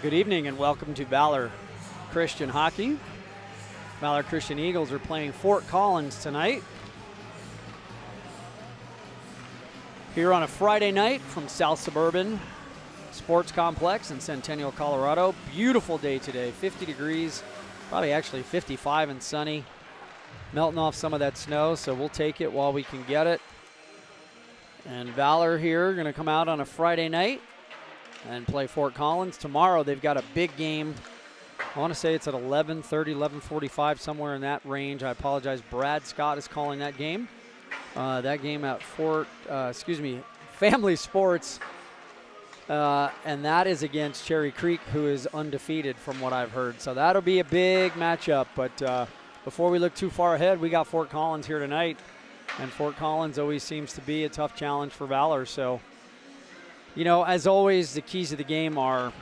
Good evening and welcome to Valor Christian Hockey. Valor Christian Eagles are playing Fort Collins tonight. Here on a Friday night from South Suburban Sports Complex in Centennial, Colorado. Beautiful day today, 50 degrees, probably actually 55 and sunny. Melting off some of that snow, so we'll take it while we can get it. And Valor here going to come out on a Friday night and play Fort Collins. Tomorrow they've got a big game. I want to say it's at 11:30, 11:45, somewhere in that range. I apologize. Brad Scott is calling that game. That game at Family Sports. And that is against Cherry Creek, who is undefeated from what I've heard. So that'll be a big matchup. But before we look too far ahead, we got Fort Collins here tonight. And Fort Collins always seems to be a tough challenge for Valor. So, you know, as always, the keys of the game are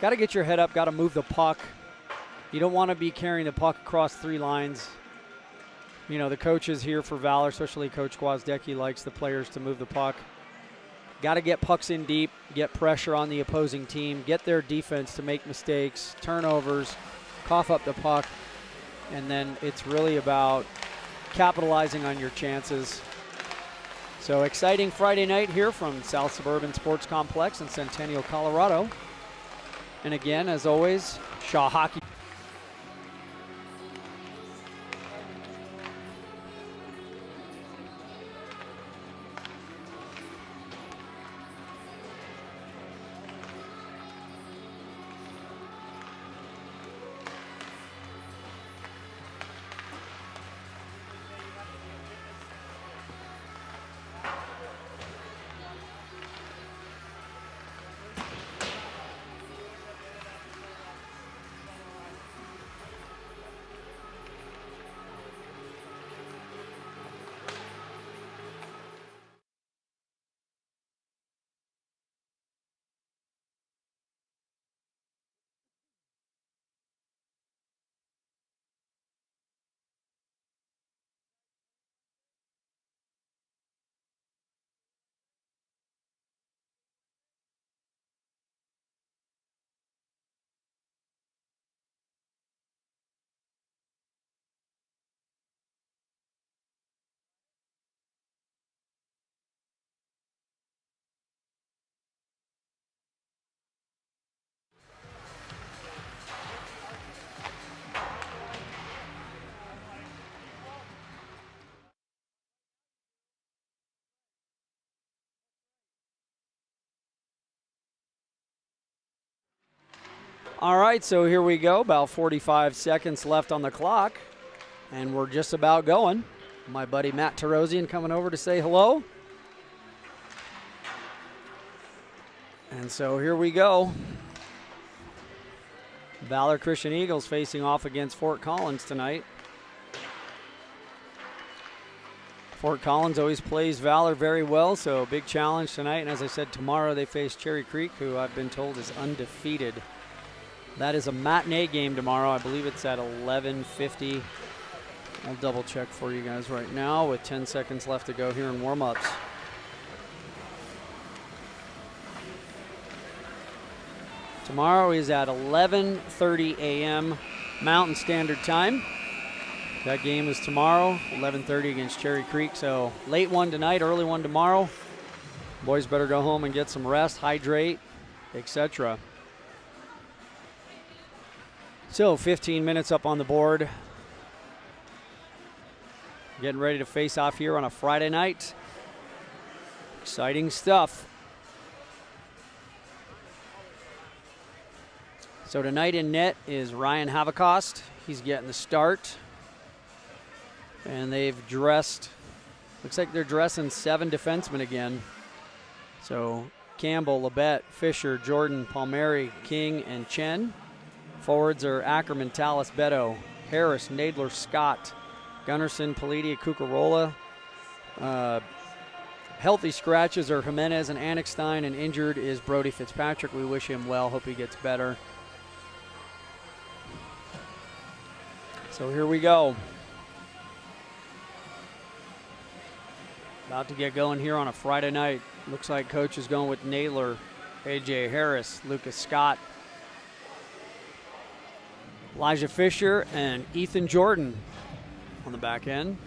got to get your head up, got to move the puck. You don't want to be carrying the puck across three lines. You know, the coaches here for Valor, especially Coach Gwozdecki, likes the players to move the puck. Got to get pucks in deep, get pressure on the opposing team, get their defense to make mistakes, turnovers, cough up the puck, and then it's really about capitalizing on your chances. So exciting Friday night here from South Suburban Sports Complex in Centennial, Colorado. And again, as always, Shaw Hockey. All right, so here we go. About 45 seconds left on the clock, and we're just about going. My buddy Matt Tarosian coming over to say hello. And so here we go. Valor Christian Eagles facing off against Fort Collins tonight. Fort Collins always plays Valor very well, so big challenge tonight. And as I said, tomorrow they face Cherry Creek, who I've been told is undefeated. That is a matinee game tomorrow. I believe it's at 11:50. I'll double check for you guys right now with 10 seconds left to go here in warm-ups. Tomorrow is at 11:30 a.m. Mountain Standard Time. That game is tomorrow, 11:30 against Cherry Creek. So late one tonight, early one tomorrow. Boys better go home and get some rest, hydrate, etc. So 15 minutes up on the board. Getting ready to face off here on a Friday night. Exciting stuff. So tonight in net is Ryan Havocost. He's getting the start. And they've dressed, looks like they're dressing 7 defensemen again. So Campbell, Labette, Fisher, Jordan, Palmieri, King, and Chen. Forwards are Ackerman, Tallis, Beto, Harris, Nadler, Scott, Gunnarsson, Pallidi, Cucarola. Healthy scratches are Jimenez and Annickstein, and injured is Brody Fitzpatrick. We wish him well. Hope he gets better. So here we go. About to get going here on a Friday night. Looks like coach is going with Naylor, A.J. Harris, Lucas Scott, Elijah Fisher, and Ethan Jordan on the back end.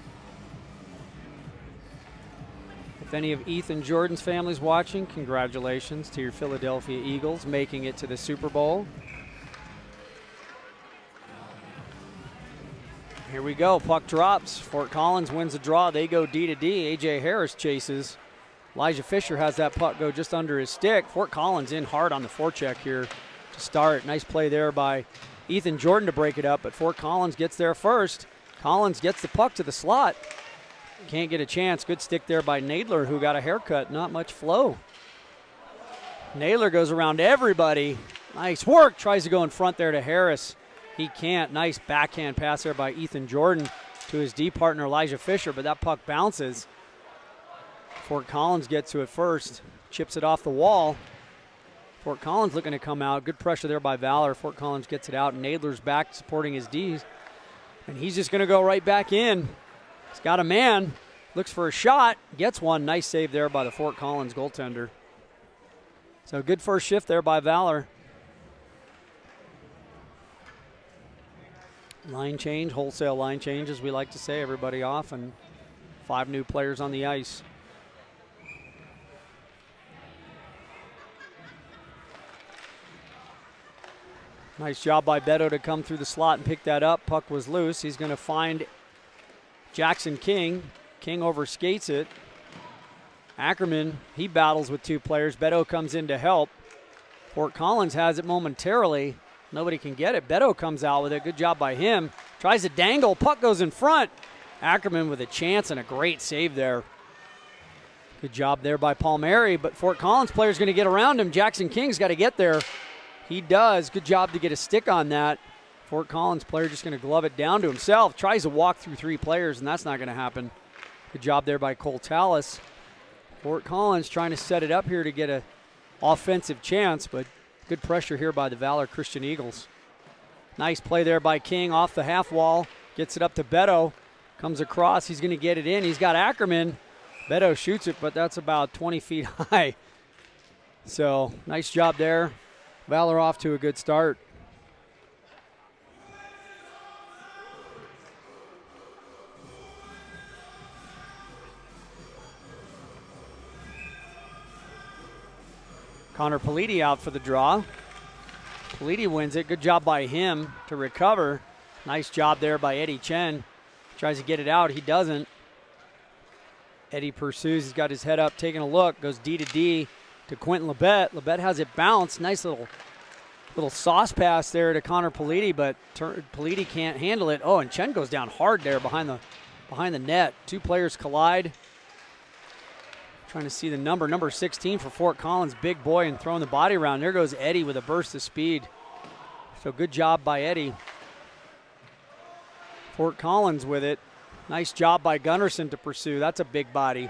If any of Ethan Jordan's family's watching, congratulations to your Philadelphia Eagles making it to the Super Bowl. Here we go, puck drops. Fort Collins wins the draw. They go D to D. A.J. Harris chases. Elijah Fisher has that puck go just under his stick. Fort Collins in hard on the forecheck here to start. Nice play there by Ethan Jordan to break it up, but Fort Collins gets there first. Collins gets the puck to the slot. Can't get a chance. Good stick there by Nadler, who got a haircut. Not much flow. Naylor goes around everybody. Nice work. Tries to go in front there to Harris. He can't. Nice backhand pass there by Ethan Jordan to his D partner Elijah Fisher, but that puck bounces. Fort Collins gets to it first. Chips it off the wall. Fort Collins looking to come out. Good pressure there by Valor. Fort Collins gets it out. Nadler's back supporting his Ds. And he's just going to go right back in. He's got a man. Looks for a shot. Gets one. Nice save there by the Fort Collins goaltender. So good first shift there by Valor. Line change, wholesale line change, as we like to say. Everybody off and 5 new players on the ice. Nice job by Beto to come through the slot and pick that up. Puck was loose. He's going to find Jackson King. King overskates it. Ackerman, he battles with 2 players. Beto comes in to help. Fort Collins has it momentarily. Nobody can get it. Beto comes out with it. Good job by him. Tries to dangle. Puck goes in front. Ackerman with a chance and a great save there. Good job there by Palmieri, but Fort Collins player's going to get around him. Jackson King's got to get there. He does. Good job to get a stick on that. Fort Collins player just going to glove it down to himself. Tries to walk through 3 players, and that's not going to happen. Good job there by Cole Tallis. Fort Collins trying to set it up here to get an offensive chance, but good pressure here by the Valor Christian Eagles. Nice play there by King off the half wall. Gets it up to Beto. Comes across. He's going to get it in. He's got Ackerman. Beto shoots it, but that's about 20 feet high. So nice job there. Valor off to a good start. Connor Politi out for the draw. Politi wins it. Good job by him to recover. Nice job there by Eddie Chen. Tries to get it out. He doesn't. Eddie pursues. He's got his head up, taking a look. Goes D to D to Quentin Labette. Labette has it bounced. Nice little sauce pass there to Connor Politi, but Politi can't handle it. Oh, and Chen goes down hard there behind the net. 2 players collide. Trying to see the number 16 for Fort Collins, big boy, and throwing the body around. There goes Eddie with a burst of speed. So good job by Eddie. Fort Collins with it. Nice job by Gunnarsson to pursue. That's a big body.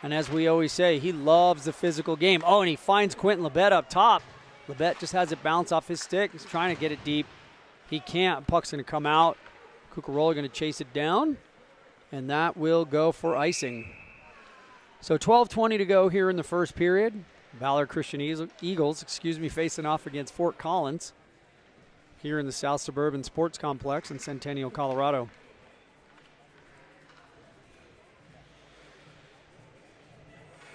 And as we always say, he loves the physical game. Oh, and he finds Quentin Labette up top. Labette just has it bounce off his stick. He's trying to get it deep. He can't. Puck's going to come out. Cucurella going to chase it down. And that will go for icing. So 12:20 to go here in the first period. Valor Christian Eagles, facing off against Fort Collins here in the South Suburban Sports Complex in Centennial, Colorado.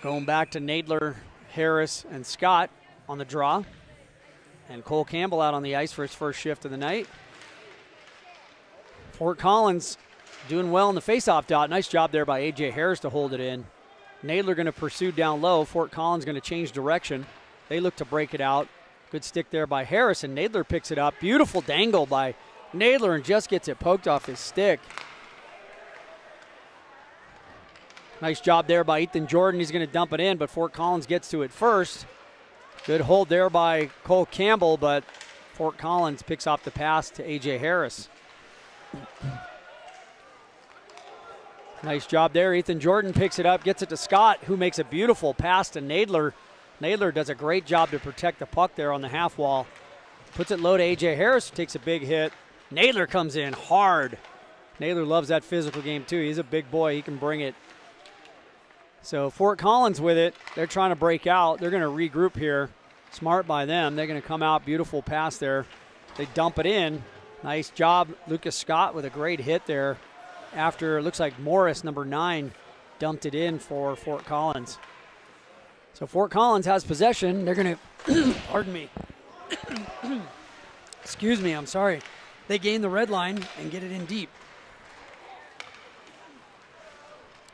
Going back to Nadler, Harris, and Scott on the draw. And Cole Campbell out on the ice for his first shift of the night. Fort Collins doing well in the faceoff dot. Nice job there by A.J. Harris to hold it in. Nadler going to pursue down low. Fort Collins going to change direction. They look to break it out. Good stick there by Harris, and Nadler picks it up. Beautiful dangle by Nadler and just gets it poked off his stick. Nice job there by Ethan Jordan. He's going to dump it in, but Fort Collins gets to it first. Good hold there by Cole Campbell, but Fort Collins picks off the pass to A.J. Harris. Nice job there. Ethan Jordan picks it up, gets it to Scott, who makes a beautiful pass to Nadler. Nadler does a great job to protect the puck there on the half wall. Puts it low to A.J. Harris, takes a big hit. Nadler comes in hard. Nadler loves that physical game too. He's a big boy. He can bring it. So Fort Collins with it. They're trying to break out. They're going to regroup here. Smart by them. They're going to come out. Beautiful pass there. They dump it in. Nice job, Lucas Scott, with a great hit there. After, it looks like Morris, number 9, dumped it in for Fort Collins. So Fort Collins has possession. They're going to, pardon me. Excuse me, I'm sorry. They gain the red line and get it in deep.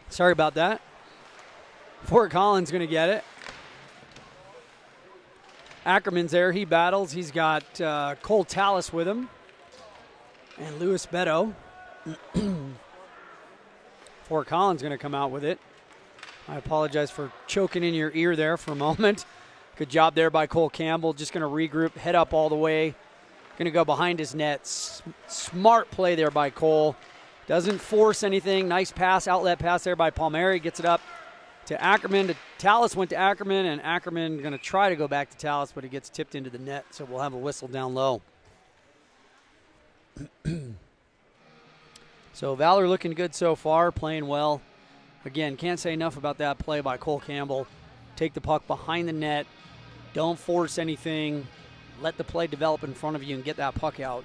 Sorry about that. Fort Collins going to get it. Ackerman's there. He battles. He's got Cole Tallis with him and Louis Beto. Fort Collins going to come out with it. I apologize for choking in your ear there for a moment. Good job there by Cole Campbell. Just going to regroup, head up all the way. Going to go behind his net. Smart play there by Cole. Doesn't force anything. Nice pass, outlet pass there by Palmieri. Gets it up to Ackerman. Tallis went to Ackerman, and Ackerman going to try to go back to Tallis, but he gets tipped into the net, so we'll have a whistle down low. So Valor looking good so far, playing well. Again, can't say enough about that play by Cole Campbell. Take the puck behind the net. Don't force anything. Let the play develop in front of you and get that puck out.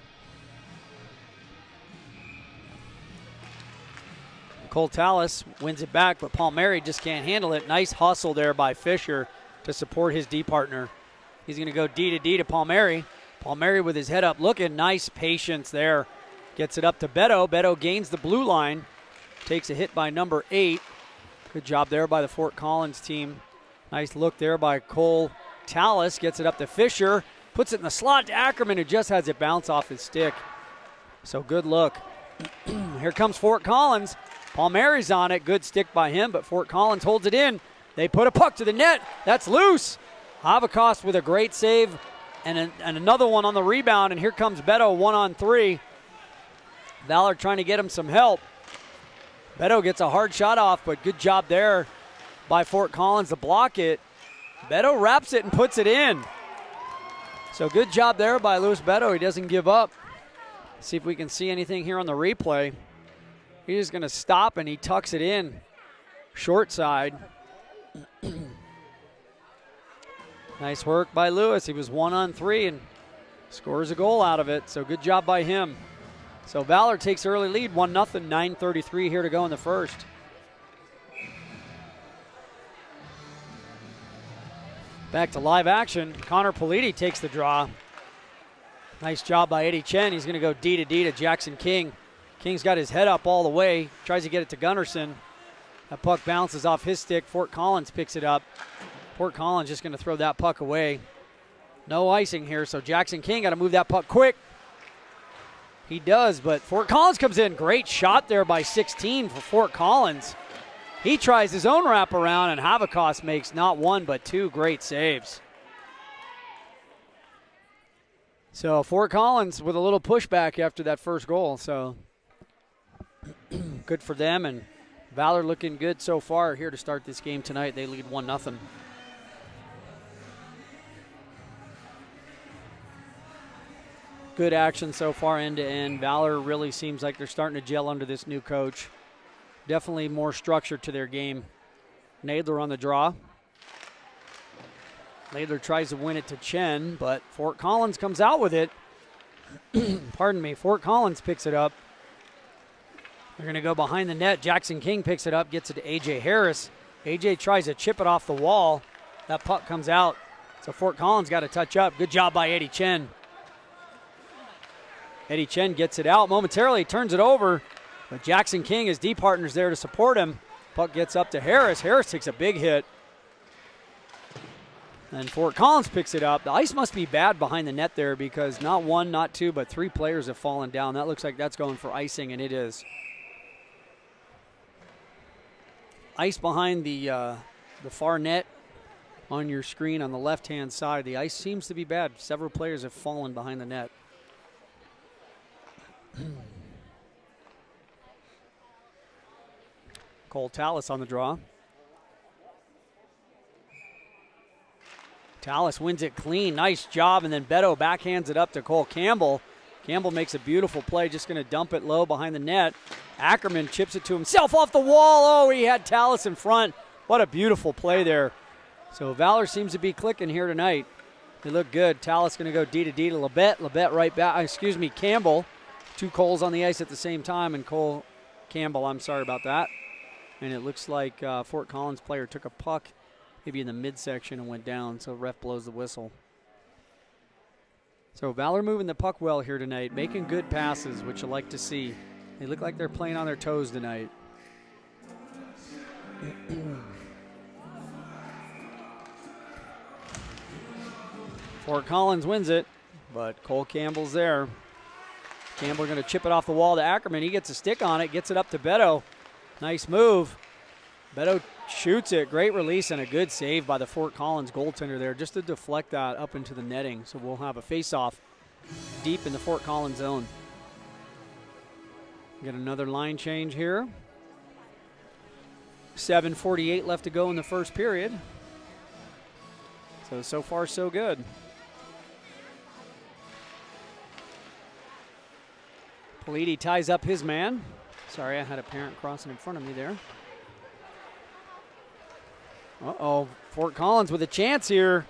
Cole Tallis wins it back, but Palmieri just can't handle it. Nice hustle there by Fisher to support his D partner. He's going to go D to D to Palmieri. Palmieri with his head up looking. Nice patience there. Gets it up to Beto. Beto gains the blue line. Takes a hit by number 8. Good job there by the Fort Collins team. Nice look there by Cole Tallis. Gets it up to Fisher. Puts it in the slot to Ackerman, who just has it bounce off his stick. So good look. Here comes Fort Collins. Palmieri's on it. Good stick by him, but Fort Collins holds it in. They put a puck to the net. That's loose. Havikos with a great save and another one on the rebound, and here comes Beto 1-on-3. Valor trying to get him some help. Beto gets a hard shot off, but good job there by Fort Collins to block it. Beto wraps it and puts it in. So good job there by Louis Beto. He doesn't give up. See if we can see anything here on the replay. He's going to stop, and he tucks it in. Short side. Nice work by Lewis. He was 1-on-3 and scores a goal out of it. So good job by him. So Valor takes early lead, 1-0, 9:33 here to go in the first. Back to live action. Connor Politi takes the draw. Nice job by Eddie Chen. He's going to go D to D to Jackson King. King's got his head up all the way. Tries to get it to Gunnarsson. That puck bounces off his stick. Fort Collins picks it up. Fort Collins just going to throw that puck away. No icing here, so Jackson King got to move that puck quick. He does, but Fort Collins comes in. Great shot there by 16 for Fort Collins. He tries his own wraparound, and Havikos makes not one but 2 great saves. So Fort Collins with a little pushback after that first goal, so good for them, and Valor looking good so far here to start this game tonight. They lead 1-0. Good action so far end to end. Valor really seems like they're starting to gel under this new coach. Definitely more structure to their game. Nadler on the draw. Nadler tries to win it to Chen, but Fort Collins comes out with it. Pardon me. Fort Collins picks it up. They're going to go behind the net. Jackson King picks it up, gets it to A.J. Harris. A.J. tries to chip it off the wall. That puck comes out. So Fort Collins got to touch up. Good job by Eddie Chen. Eddie Chen gets it out momentarily, turns it over. But Jackson King, his D partner's there to support him. Puck gets up to Harris. Harris takes a big hit. And Fort Collins picks it up. The ice must be bad behind the net there because not 1, not 2, but 3 players have fallen down. That looks like that's going for icing, and it is. Ice behind the far net on your screen on the left-hand side. The ice seems to be bad. Several players have fallen behind the net. Cole Tallis on the draw. Tallis wins it clean. Nice job, and then Beto backhands it up to Cole Campbell. Campbell makes a beautiful play, just going to dump it low behind the net. Ackerman chips it to himself off the wall. Oh, he had Tallis in front. What a beautiful play there. So Valor seems to be clicking here tonight. They look good. Tallis going to go D to D to Labette. Labette right back. Campbell. 2 Coles on the ice at the same time, and Campbell, I'm sorry about that. And it looks like Fort Collins player took a puck maybe in the midsection and went down, so ref blows the whistle. So Valor moving the puck well here tonight, making good passes, which you like to see. They look like they're playing on their toes tonight. Fort Collins wins it, but Cole Campbell's there. Campbell going to chip it off the wall to Ackerman. He gets a stick on it, gets it up to Beto. Nice move. Beto shoots it. Great release and a good save by the Fort Collins goaltender there just to deflect that up into the netting. So we'll have a face-off deep in the Fort Collins zone. Get another line change here. 7:48 left to go in the first period. So far, so good. Politi ties up his man. Sorry, I had a parent crossing in front of me there. Uh-oh, Fort Collins with a chance here.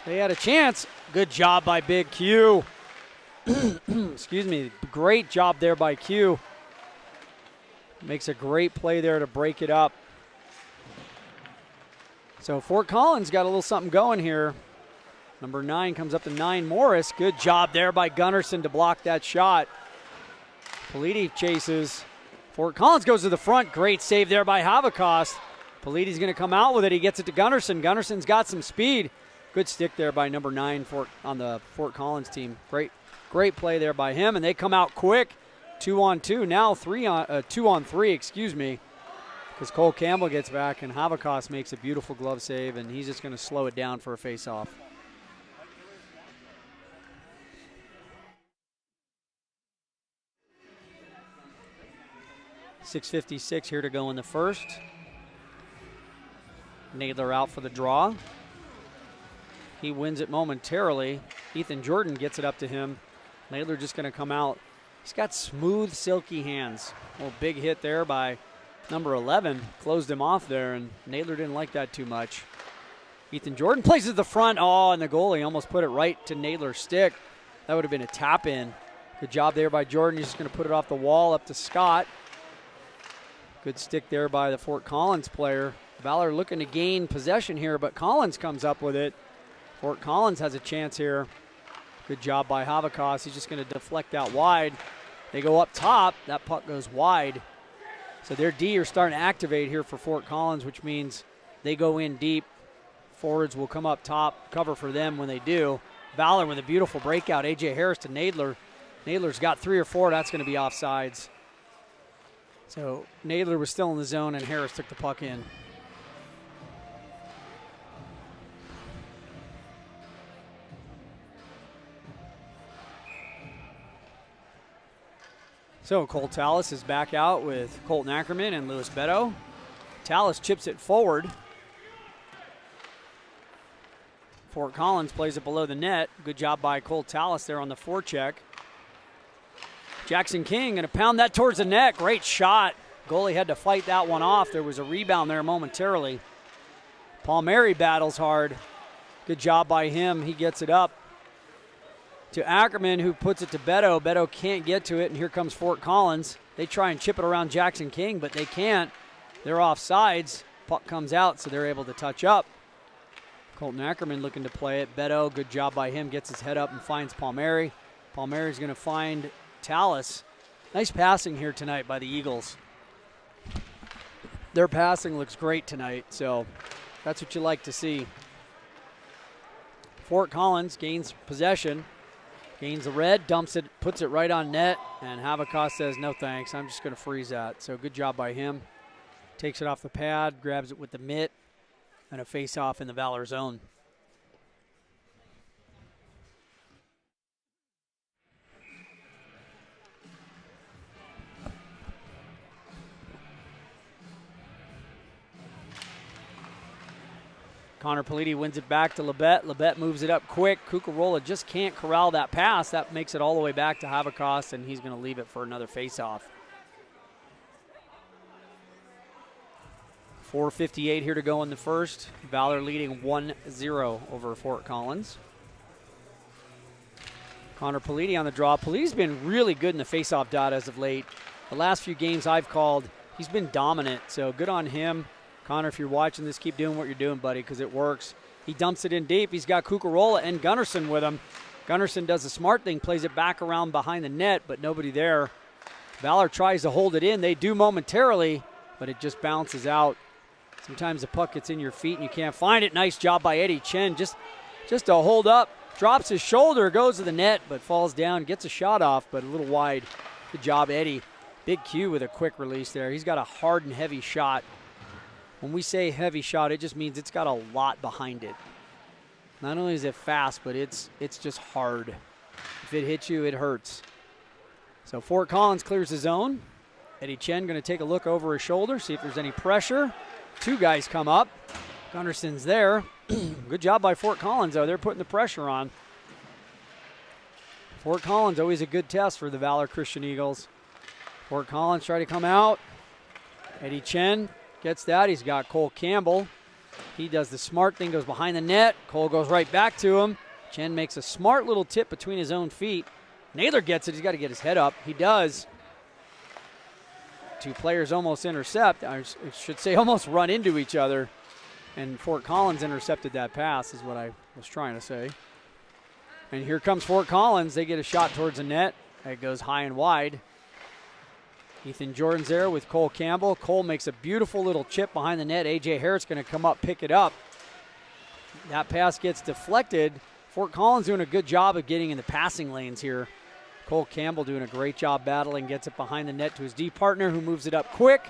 They had a chance. Good job by Big Q. Excuse me, great job there by Q. Makes a great play there to break it up. So Fort Collins got a little something going here. Number 9 comes up to 9, Morris. Good job there by Gunnarsson to block that shot. Politi chases. Fort Collins goes to the front. Great save there by Havikas. Politi's going to come out with it. He gets it to Gunnarsson. Gunnarsson's got some speed. Good stick there by number 9 on the Fort Collins team. Great play there by him, and they come out quick. 2-on-2, now 2-on-3, excuse me, because Cole Campbell gets back, and Havikas makes a beautiful glove save, and he's just going to slow it down for a face-off. .656 here to go in the first. Nadler out for the draw. He wins it momentarily. Ethan Jordan gets it up to him. Nadler just going to come out. He's got smooth, silky hands. A little big hit there by number 11. Closed him off there, and Nadler didn't like that too much. Ethan Jordan plays it to the front. Oh, and the goalie almost put it right to Nadler's stick. That would have been a tap-in. Good job there by Jordan. He's just going to put it off the wall up to Scott. Good stick there by the Fort Collins player. Valor looking to gain possession here, but Collins comes up with it. Fort Collins has a chance here. Good job by Havikas. He's just going to deflect out wide. They go up top. That puck goes wide. So their D are starting to activate here for Fort Collins, which means they go in deep. Forwards will come up top, cover for them when they do. Valor with a beautiful breakout. A.J. Harris to Nadler. Nadler's got 3 or 4. That's going to be offsides. So Nadler was still in the zone, and Harris took the puck in. So Cole Tallis is back out with Colton Ackerman and Louis Beto. Tallis chips it forward. Fort Collins plays it below the net. Good job by Cole Tallis there on the forecheck. Jackson King going to pound that towards the net. Great shot. Goalie had to fight that one off. There was a rebound there momentarily. Palmieri battles hard. Good job by him. He gets it up to Ackerman, who puts it to Beto. Beto can't get to it, and here comes Fort Collins. They try and chip it around Jackson King, but they can't. They're offsides. Puck comes out, so they're able to touch up. Colton Ackerman looking to play it. Beto, good job by him, gets his head up and finds Palmieri. Palmieri's going to find Tallis. Nice passing here tonight by the Eagles. Their passing looks great tonight, so that's what you like to see. Fort Collins gains possession. Gains the red, dumps it, puts it right on net, and Havikas says, no thanks, I'm just going to freeze that. So good job by him. Takes it off the pad, grabs it with the mitt, and a face-off in the Valor zone. Connor Politi wins it back to Labette. Labette moves it up quick. Cucarola just can't corral that pass. That makes it all the way back to Havikos, and he's going to leave it for another face-off. 4:58 here to go in the first. Valor leading 1-0 over Fort Collins. Connor Politi on the draw. Politi's been really good in the face-off dot as of late. The last few games I've called, he's been dominant, so good on him. Connor, if you're watching this, keep doing what you're doing, buddy, because it works. He dumps it in deep. He's got Cucarola and Gunnarsson with him. Gunnarsson does the smart thing, plays it back around behind the net, but nobody there. Valor tries to hold it in. They do momentarily, but it just bounces out. Sometimes the puck gets in your feet and you can't find it. Nice job by Eddie Chen. Just to hold up. Drops his shoulder, goes to the net, but falls down, gets a shot off, but a little wide. Good job, Eddie. Big Q with a quick release there. He's got a hard and heavy shot. When we say heavy shot, it just means it's got a lot behind it. Not only is it fast, but it's just hard. If it hits you, it hurts. So Fort Collins clears the zone. Eddie Chen going to take a look over his shoulder, see if there's any pressure. Two guys come up. Gunnarsson's there. Good job by Fort Collins, though. They're putting the pressure on. Fort Collins, always a good test for the Valor Christian Eagles. Fort Collins try to come out. Eddie Chen gets that. He's got Cole Campbell. He does the smart thing, goes behind the net. Cole goes right back to him. Chen makes a smart little tip between his own feet. Naylor gets it. He's got to get his head up. He does. Two players almost intercept. I should say almost run into each other. And Fort Collins intercepted that pass is what I was trying to say. And here comes Fort Collins. They get a shot towards the net. It goes high and wide. Ethan Jordan's there with Cole Campbell. Cole makes a beautiful little chip behind the net. A.J. Harris going to come up, pick it up. That pass gets deflected. Fort Collins doing a good job of getting in the passing lanes here. Cole Campbell doing a great job battling, gets it behind the net to his D partner, who moves it up quick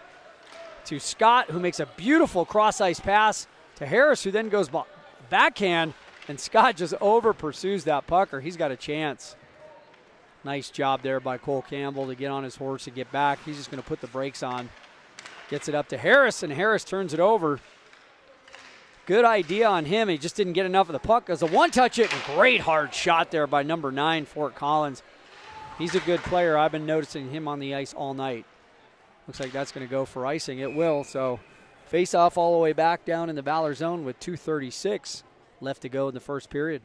to Scott, who makes a beautiful cross-ice pass to Harris, who then goes backhand, and Scott just over-pursues that puck, or he's got a chance. Nice job there by Cole Campbell to get on his horse and get back. He's just going to put the brakes on. Gets it up to Harris, and Harris turns it over. Good idea on him. He just didn't get enough of the puck. As a one-touch it, and great hard shot there by number 9, Fort Collins. He's a good player. I've been noticing him on the ice all night. Looks like that's going to go for icing. It will, so face-off all the way back down in the Valor zone with 2:36 left to go in the first period.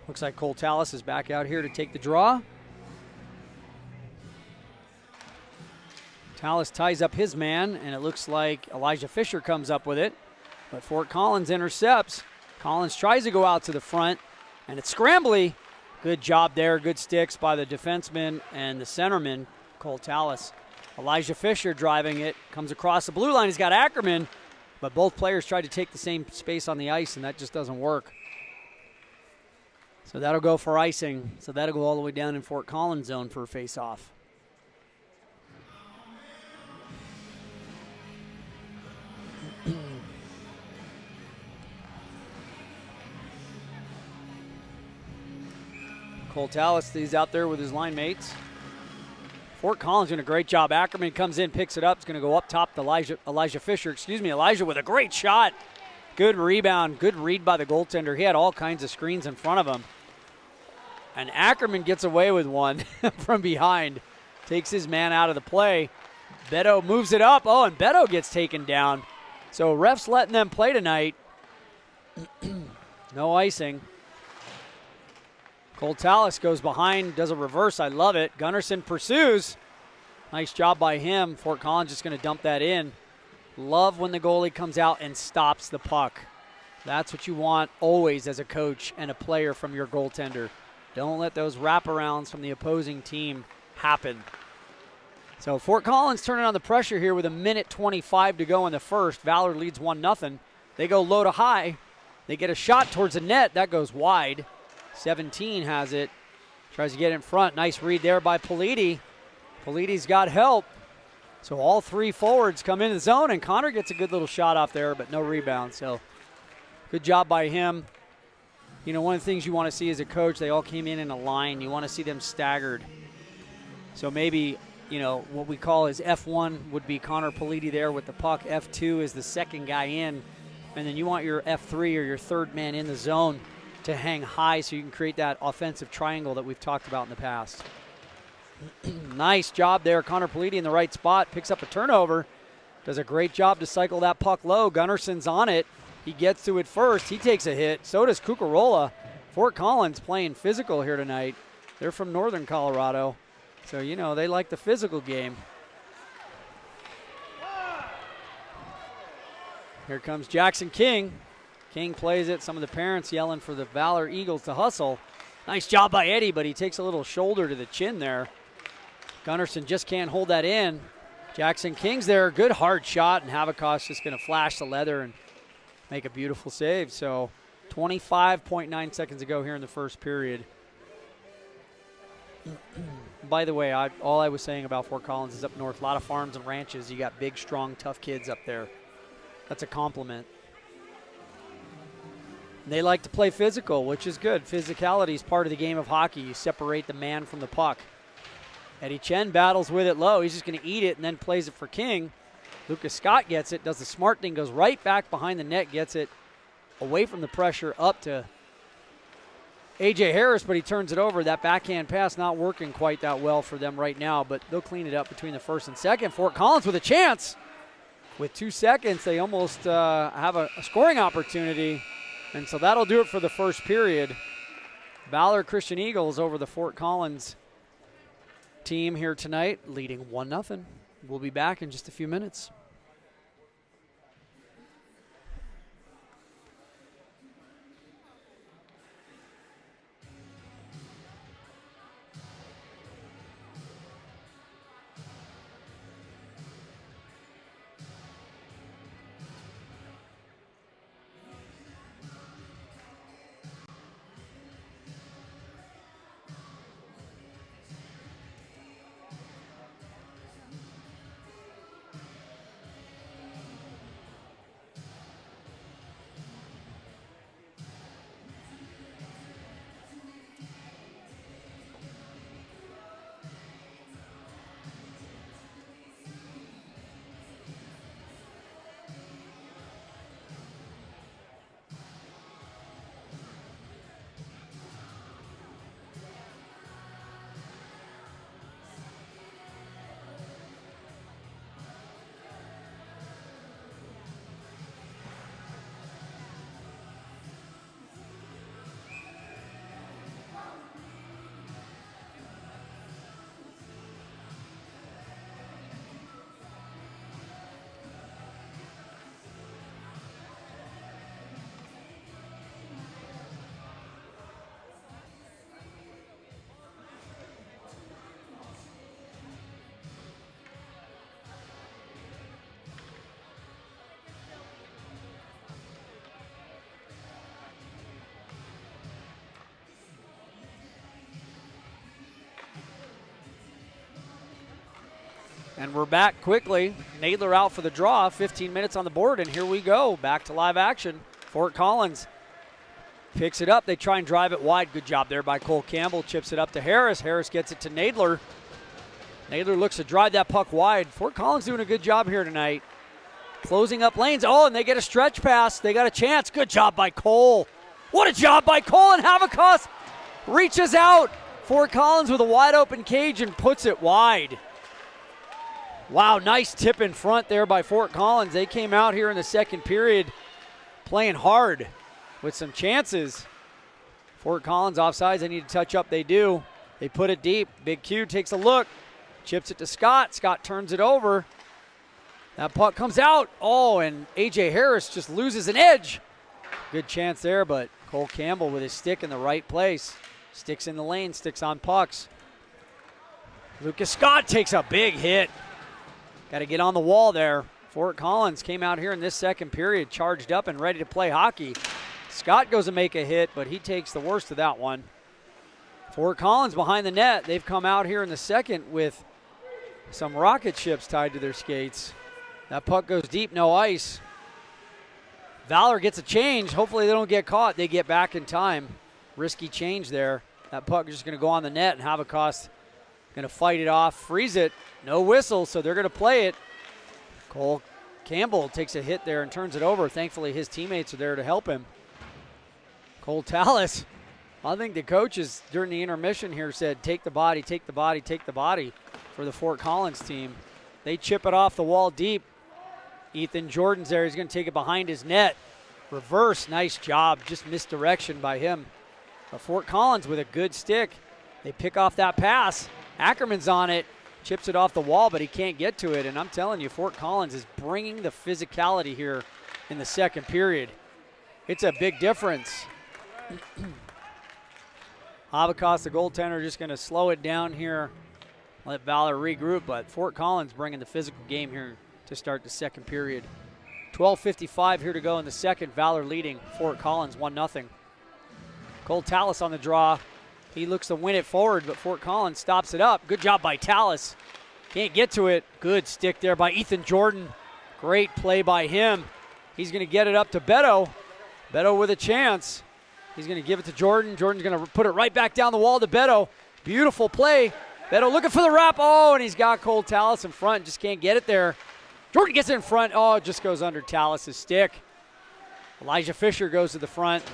Looks like Cole Tallis is back out here to take the draw. Tallis ties up his man, and it looks like Elijah Fisher comes up with it. But Fort Collins intercepts. Collins tries to go out to the front, and it's scrambly. Good job there. Good sticks by the defenseman and the centerman, Cole Tallis. Elijah Fisher driving it. Comes across the blue line. He's got Ackerman, but both players tried to take the same space on the ice, and that just doesn't work. So that'll go for icing. So that'll go all the way down in Fort Collins zone for a face-off. Cole Tallis, he's out there with his line mates. Fort Collins doing a great job. Ackerman comes in, picks it up. It's going to go up top to Elijah Fisher. Elijah with a great shot. Good rebound. Good read by the goaltender. He had all kinds of screens in front of him. And Ackerman gets away with one from behind. Takes his man out of the play. Beto moves it up. Oh, and Beto gets taken down. So refs letting them play tonight. No icing. Cole Tallis goes behind, does a reverse. I love it. Gunnarsson pursues. Nice job by him. Fort Collins just going to dump that in. Love when the goalie comes out and stops the puck. That's what you want always as a coach and a player from your goaltender. Don't let those wraparounds from the opposing team happen. So Fort Collins turning on the pressure here with 1:25 to go in the first. Valor leads 1-0. They go low to high. They get a shot towards the net. That goes wide. 17 has it. Tries to get in front. Nice read there by Politi. Politi's got help. So all three forwards come into the zone, and Connor gets a good little shot off there, but no rebound. So good job by him. You know, one of the things you want to see as a coach, they all came in a line. You want to see them staggered. So maybe, what we call as F1 would be Connor Politi there with the puck. F2 is the second guy in. And then you want your F3 or your third man in the zone to hang high so you can create that offensive triangle that we've talked about in the past. Nice job there. Connor Politi in the right spot. Picks up a turnover. Does a great job to cycle that puck low. Gunnarsson's on it. He gets to it first. He takes a hit. So does Cucarola. Fort Collins playing physical here tonight. They're from northern Colorado. So, they like the physical game. Here comes Jackson King. King plays it. Some of the parents yelling for the Valor Eagles to hustle. Nice job by Eddie, but he takes a little shoulder to the chin there. Gunnarsson just can't hold that in. Jackson King's there. Good hard shot, and Havikos just going to flash the leather and make a beautiful save. So 25.9 seconds to go here in the first period. By the way, all I was saying about Fort Collins is up north. A lot of farms and ranches. You got big, strong, tough kids up there. That's a compliment. They like to play physical, which is good. Physicality is part of the game of hockey. You separate the man from the puck. Eddie Chen battles with it low. He's just going to eat it and then plays it for King. Lucas Scott gets it, does the smart thing, goes right back behind the net, gets it away from the pressure up to A.J. Harris, but he turns it over. That backhand pass not working quite that well for them right now, but they'll clean it up between the first and second. Fort Collins with a chance. With 2 seconds, they almost have a scoring opportunity, and so that'll do it for the first period. Valor Christian Eagles over the Fort Collins team here tonight, leading 1-0. We'll be back in just a few minutes. And we're back quickly. Nadler out for the draw, 15 minutes on the board, and here we go. Back to live action. Fort Collins picks it up. They try and drive it wide. Good job there by Cole Campbell. Chips it up to Harris. Harris gets it to Nadler. Nadler looks to drive that puck wide. Fort Collins doing a good job here tonight. Closing up lanes. Oh, and they get a stretch pass. They got a chance. Good job by Cole. What a job by Cole, and Havikos reaches out. Fort Collins with a wide open cage and puts it wide. Wow, nice tip in front there by Fort Collins. They came out here in the second period playing hard with some chances. Fort Collins offsides. They need to touch up. They do. They put it deep. Big Q takes a look. Chips it to Scott. Scott turns it over. That puck comes out. Oh, and A.J. Harris just loses an edge. Good chance there, but Cole Campbell with his stick in the right place. Sticks in the lane, sticks on pucks. Lucas Scott takes a big hit. Got to get on the wall there. Fort Collins came out here in this second period, charged up and ready to play hockey. Scott goes to make a hit, but he takes the worst of that one. Fort Collins behind the net. They've come out here in the second with some rocket ships tied to their skates. That puck goes deep, no ice. Valor gets a change. Hopefully they don't get caught. They get back in time. Risky change there. That puck is just going to go on the net, and Havikos Going to fight it off, freeze it. No whistle, so they're going to play it. Cole Campbell takes a hit there and turns it over. Thankfully, his teammates are there to help him. Cole Tallis, I think the coaches during the intermission here said, take the body, take the body, take the body for the Fort Collins team. They chip it off the wall deep. Ethan Jordan's there. He's going to take it behind his net. Reverse, nice job. Just misdirection by him. But Fort Collins with a good stick. They pick off that pass. Ackerman's on it. Chips it off the wall, but he can't get to it. And I'm telling you, Fort Collins is bringing the physicality here in the second period. It's a big difference. Havakos, the goaltender, just going to slow it down here. Let Valor regroup, but Fort Collins bringing the physical game here to start the second period. 12:55 here to go in the second. Valor leading Fort Collins 1-0. Cole Tallis on the draw. He looks to win it forward, but Fort Collins stops it up. Good job by Tallis. Can't get to it. Good stick there by Ethan Jordan. Great play by him. He's going to get it up to Beto. Beto with a chance. He's going to give it to Jordan. Jordan's going to put it right back down the wall to Beto. Beautiful play. Beto looking for the wrap. Oh, and he's got Cole Tallis in front. Just can't get it there. Jordan gets it in front. Oh, it just goes under Tallis' stick. Elijah Fisher goes to the front.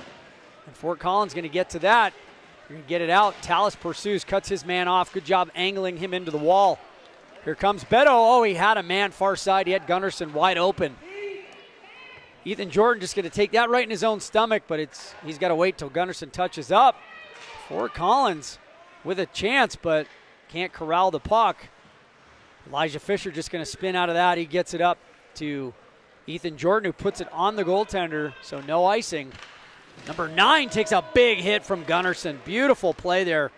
And Fort Collins going to get to that. They're going to get it out. Tallis pursues, cuts his man off. Good job angling him into the wall. Here comes Beto. Oh, he had a man far side. He had Gunnarsson wide open. Ethan Jordan just going to take that right in his own stomach, but he's got to wait till Gunnarsson touches up. Fort Collins with a chance, but can't corral the puck. Elijah Fisher just going to spin out of that. He gets it up to Ethan Jordan, who puts it on the goaltender, so no icing. Number 9 takes a big hit from Gunnarsson. Beautiful play there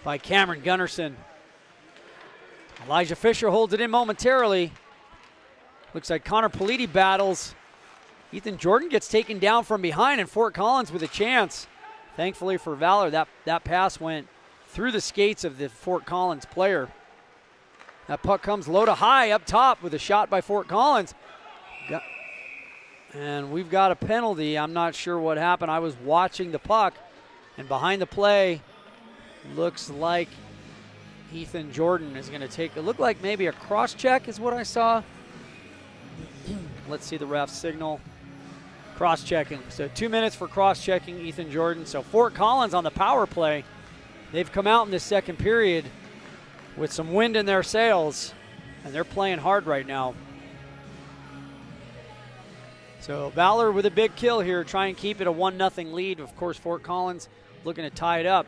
by Cameron Gunnarsson. Elijah Fisher holds it in momentarily. Looks like Connor Politi battles. Ethan Jordan gets taken down from behind, and Fort Collins with a chance. Thankfully for Valor, that pass went through the skates of the Fort Collins player. That puck comes low to high up top with a shot by Fort Collins. And we've got a penalty. I'm not sure what happened. I was watching the puck, and behind the play, looks like Ethan Jordan is going to take a look like maybe a cross check is what I saw. Let's see the ref's signal. Cross checking. So 2 minutes for cross checking Ethan Jordan. So Fort Collins on the power play. They've come out in this second period with some wind in their sails, and they're playing hard right now. So Valor with a big kill here, try and keep it a 1-0 lead. Of course, Fort Collins looking to tie it up.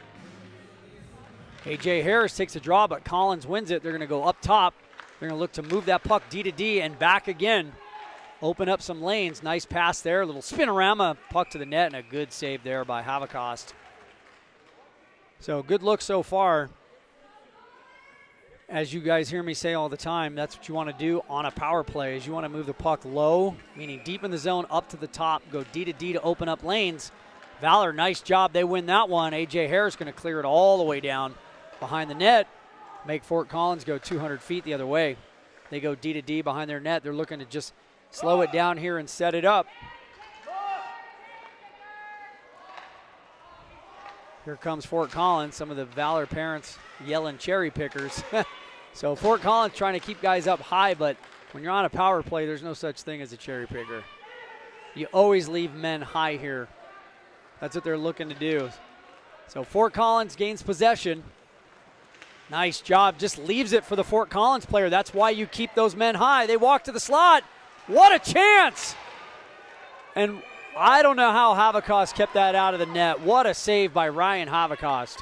A.J. Harris takes a draw, but Collins wins it. They're going to go up top. They're going to look to move that puck D to D and back again. Open up some lanes. Nice pass there. A little spinorama, puck to the net, and a good save there by Havakos. So good look so far. As you guys hear me say all the time, that's what you want to do on a power play, is you want to move the puck low, meaning deep in the zone, up to the top, go D to D to open up lanes. Valor, nice job. They win that one. A.J. Harris going to clear it all the way down behind the net, make Fort Collins go 200 feet the other way. They go D to D behind their net. They're looking to just slow it down here and set it up. Here comes Fort Collins. Some of the Valor parents yelling cherry pickers. So Fort Collins trying to keep guys up high, but when you're on a power play, there's no such thing as a cherry picker. You always leave men high here. That's what they're looking to do. So Fort Collins gains possession. Nice job, just leaves it for the Fort Collins player. That's why you keep those men high. They walk to the slot. What a chance! And I don't know how Havakos kept that out of the net. What a save by Ryan Havakos.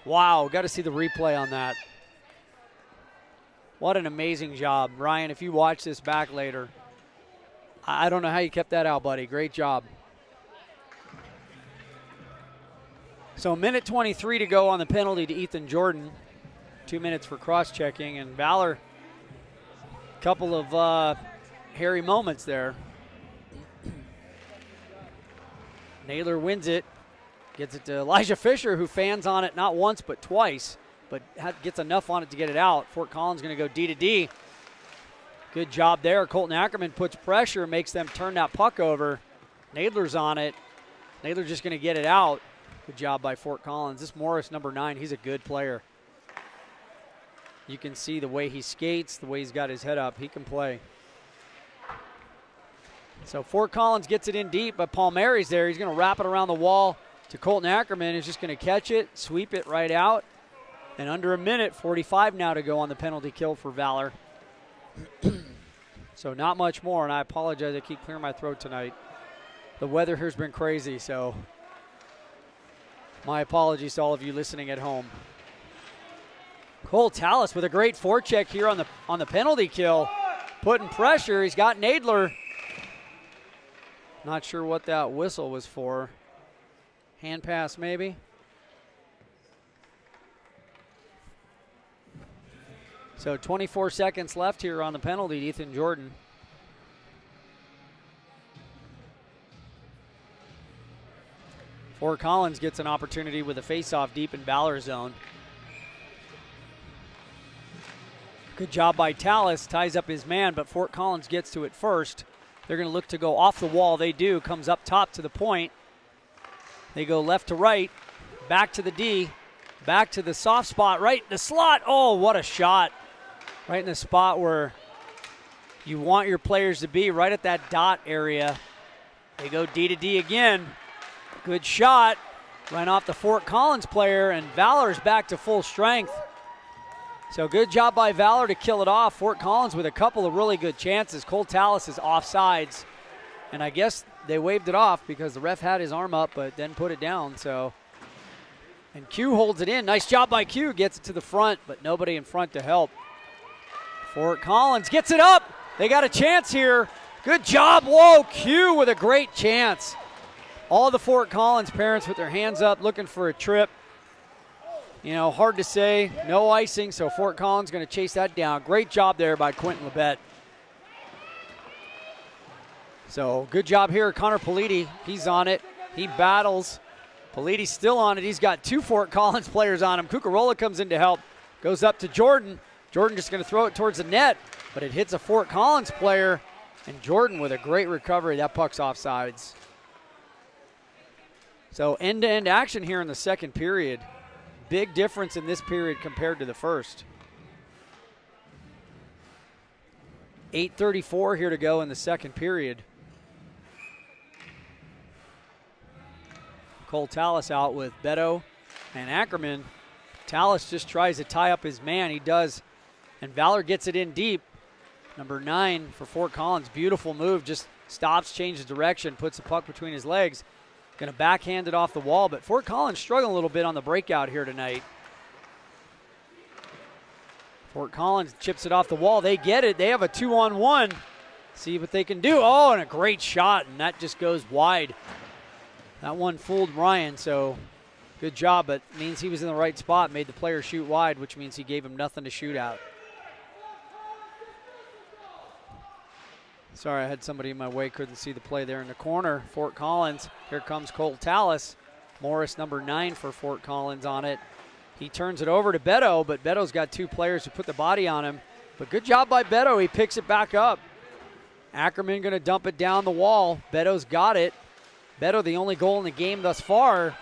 Wow, got to see the replay on that. What an amazing job. Ryan, if you watch this back later, I don't know how you kept that out, buddy. Great job. So 1:23 to go on the penalty to Ethan Jordan. 2 minutes for cross-checking, and Valor, a couple of hairy moments there. Naylor wins it, gets it to Elijah Fisher, who fans on it not once but twice, but gets enough on it to get it out. Fort Collins going to go D to D. Good job there. Colton Ackerman puts pressure, makes them turn that puck over. Naylor's on it. Naylor just going to get it out. Good job by Fort Collins. This Morris, number 9, he's a good player. You can see the way he skates, the way he's got his head up. He can play. So Fort Collins gets it in deep, but Palmieri's there. He's going to wrap it around the wall to Colton Ackerman, who's just going to catch it, sweep it right out. And under a minute, 45 now to go on the penalty kill for Valor. So not much more, and I apologize. I keep clearing my throat tonight. The weather here's been crazy, so my apologies to all of you listening at home. Cole Tallis with a great forecheck here on the penalty kill. Putting pressure. He's got Nadler. Not sure what that whistle was for. Hand pass maybe. So 24 seconds left here on the penalty, Ethan Jordan. Fort Collins gets an opportunity with a faceoff deep in Valor zone. Good job by Tallis, ties up his man, but Fort Collins gets to it first. They're going to look to go off the wall. They do, comes up top to the point. They go left to right, back to the D, back to the soft spot, right in the slot. Oh, what a shot. Right in the spot where you want your players to be, right at that dot area. They go D to D again. Good shot. Right off the Fort Collins player, and Valor's back to full strength. So good job by Valor to kill it off. Fort Collins with a couple of really good chances. Cole Tallis is offsides, and I guess they waved it off because the ref had his arm up but then put it down. So, and Q holds it in. Nice job by Q. Gets it to the front, but nobody in front to help. Fort Collins gets it up. They got a chance here. Good job. Whoa, Q with a great chance. All the Fort Collins parents with their hands up looking for a trip. You know, hard to say. No icing, so Fort Collins going to chase that down. Great job there by Quentin Labette. So good job here. Connor Politi, he's on it. He battles. Politi's still on it. He's got two Fort Collins players on him. Cucarola comes in to help. Goes up to Jordan. Jordan just going to throw it towards the net, but it hits a Fort Collins player, and Jordan with a great recovery. That puck's offsides. So end-to-end action here in the second period. Big difference in this period compared to the first. 8:34 here to go in the second period. Cole Tallis out with Beto and Ackerman. Tallis just tries to tie up his man. He does. And Valor gets it in deep. Number 9 for Fort Collins. Beautiful move. Just stops, changes direction, puts the puck between his legs. Going to backhand it off the wall. But Fort Collins struggling a little bit on the breakout here tonight. Fort Collins chips it off the wall. They get it. They have a 2-on-1. See what they can do. Oh, and a great shot. And that just goes wide. That one fooled Ryan, so good job. But means he was in the right spot. Made the player shoot wide, which means he gave him nothing to shoot out. Sorry, I had somebody in my way, couldn't see the play there in the corner. Fort Collins, here comes Cole Tallis. Morris, number 9 for Fort Collins on it. He turns it over to Beto, but Beto's got two players who put the body on him. But good job by Beto, he picks it back up. Ackerman gonna dump it down the wall. Beto's got it. Beto, the only goal in the game thus far.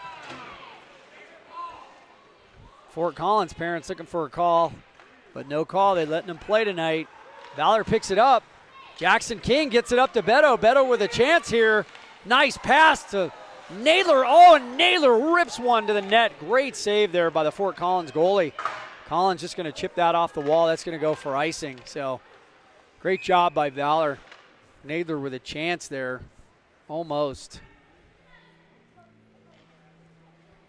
Fort Collins parents looking for a call, but no call. They're letting him play tonight. Valor picks it up. Jackson King gets it up to Beto. Beto with a chance here. Nice pass to Nadler. Oh, and Nadler rips one to the net. Great save there by the Fort Collins goalie. Collins just going to chip that off the wall. That's going to go for icing. So great job by Valor. Nadler with a chance there. Almost.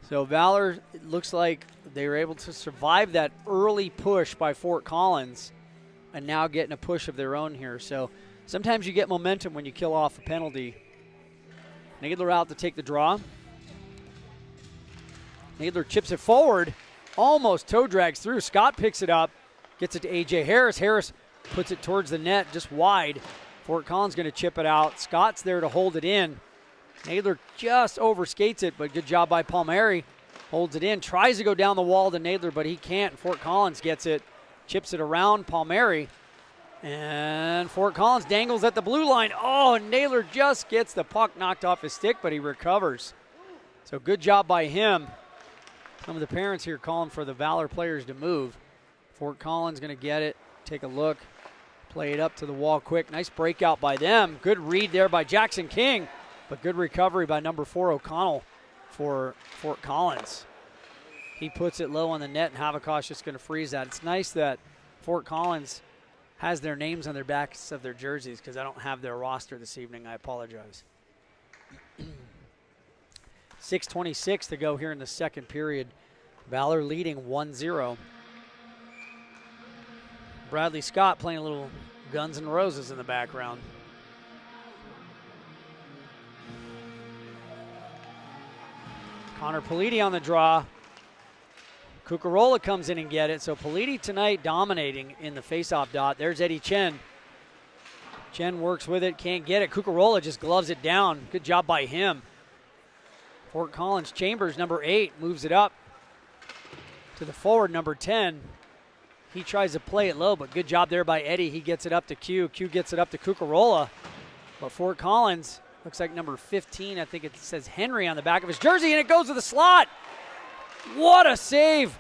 So Valor, it looks like they were able to survive that early push by Fort Collins and now getting a push of their own here. So sometimes you get momentum when you kill off a penalty. Nadler out to take the draw. Nadler chips it forward. Almost toe drags through. Scott picks it up. Gets it to A.J. Harris. Harris puts it towards the net just wide. Fort Collins going to chip it out. Scott's there to hold it in. Nadler just overskates it, but good job by Palmieri. Holds it in. Tries to go down the wall to Nadler, but he can't. Fort Collins gets it. Chips it around Palmieri. And Fort Collins dangles at the blue line. Oh, and Nadler just gets the puck knocked off his stick, but he recovers. So good job by him. Some of the parents here calling for the Valor players to move. Fort Collins going to get it, take a look, play it up to the wall quick. Nice breakout by them. Good read there by Jackson King, but good recovery by number 4 O'Connell for Fort Collins. He puts it low on the net, and Havaka's just going to freeze that. It's nice that Fort Collins has their names on their backs of their jerseys because I don't have their roster this evening. I apologize. 6:26 to go here in the second period. Valor leading 1-0. Bradley Scott playing a little Guns N' Roses in the background. Connor Politi on the draw. Cucarola comes in and get it. So Politi tonight dominating in the faceoff dot. There's Eddie Chen. Chen works with it, can't get it. Cucarola just gloves it down. Good job by him. Fort Collins Chambers, number 8, moves it up to the forward, number 10. He tries to play it low, but good job there by Eddie. He gets it up to Q. Q gets it up to Cucarola. But Fort Collins, looks like number 15, I think it says Henry on the back of his jersey, and it goes to the slot. What a save.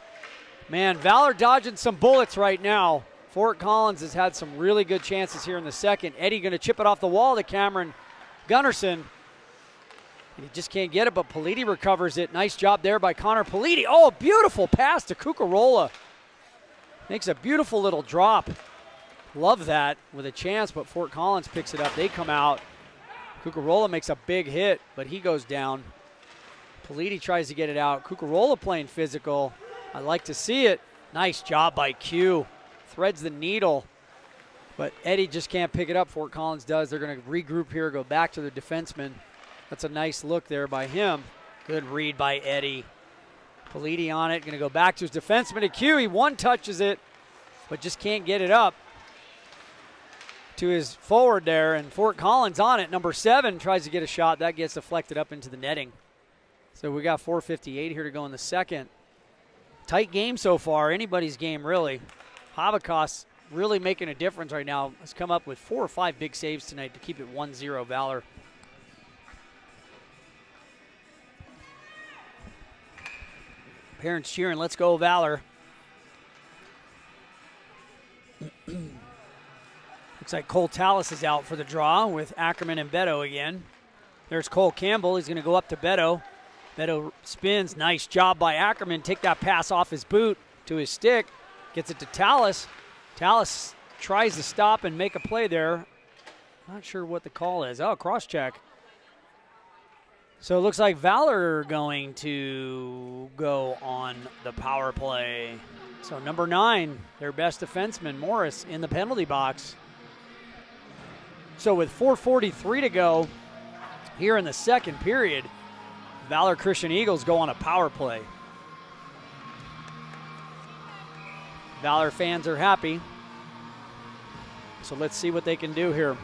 Man, Valor dodging some bullets right now. Fort Collins has had some really good chances here in the second. Eddie going to chip it off the wall to Cameron Gunnarsson. And he just can't get it, but Politi recovers it. Nice job there by Connor Politi. Oh, beautiful pass to Cucarola. Makes a beautiful little drop. Love that with a chance, but Fort Collins picks it up. They come out. Cucarola makes a big hit, but he goes down. Politi tries to get it out. Cucarola playing physical. I like to see it. Nice job by Q. Threads the needle, but Eddie just can't pick it up. Fort Collins does. They're going to regroup here, go back to the defenseman. That's a nice look there by him. Good read by Eddie. Politi on it, going to go back to his defenseman to Q. He one-touches it, but just can't get it up to his forward there, and Fort Collins on it. Number 7 tries to get a shot. That gets deflected up into the netting. So we got 4:58 here to go in the second. Tight game so far. Anybody's game, really. Havaka's really making a difference right now. Has come up with 4 or 5 big saves tonight to keep it 1-0 Valor. Parents cheering, let's go Valor. Looks like Cole Tallis is out for the draw with Ackerman and Beto again. There's Cole Campbell. He's going to go up to Beto. Beto spins. Nice job by Ackerman. Take that pass off his boot to his stick. Gets it to Tallis. Tallis tries to stop and make a play there. Not sure what the call is. Oh, cross check. So it looks like Valor are going to go on the power play. So number 9, their best defenseman, Morris, in the penalty box. So with 4:43 to go here in the second period, Valor Christian Eagles go on a power play. Valor fans are happy. So let's see what they can do here.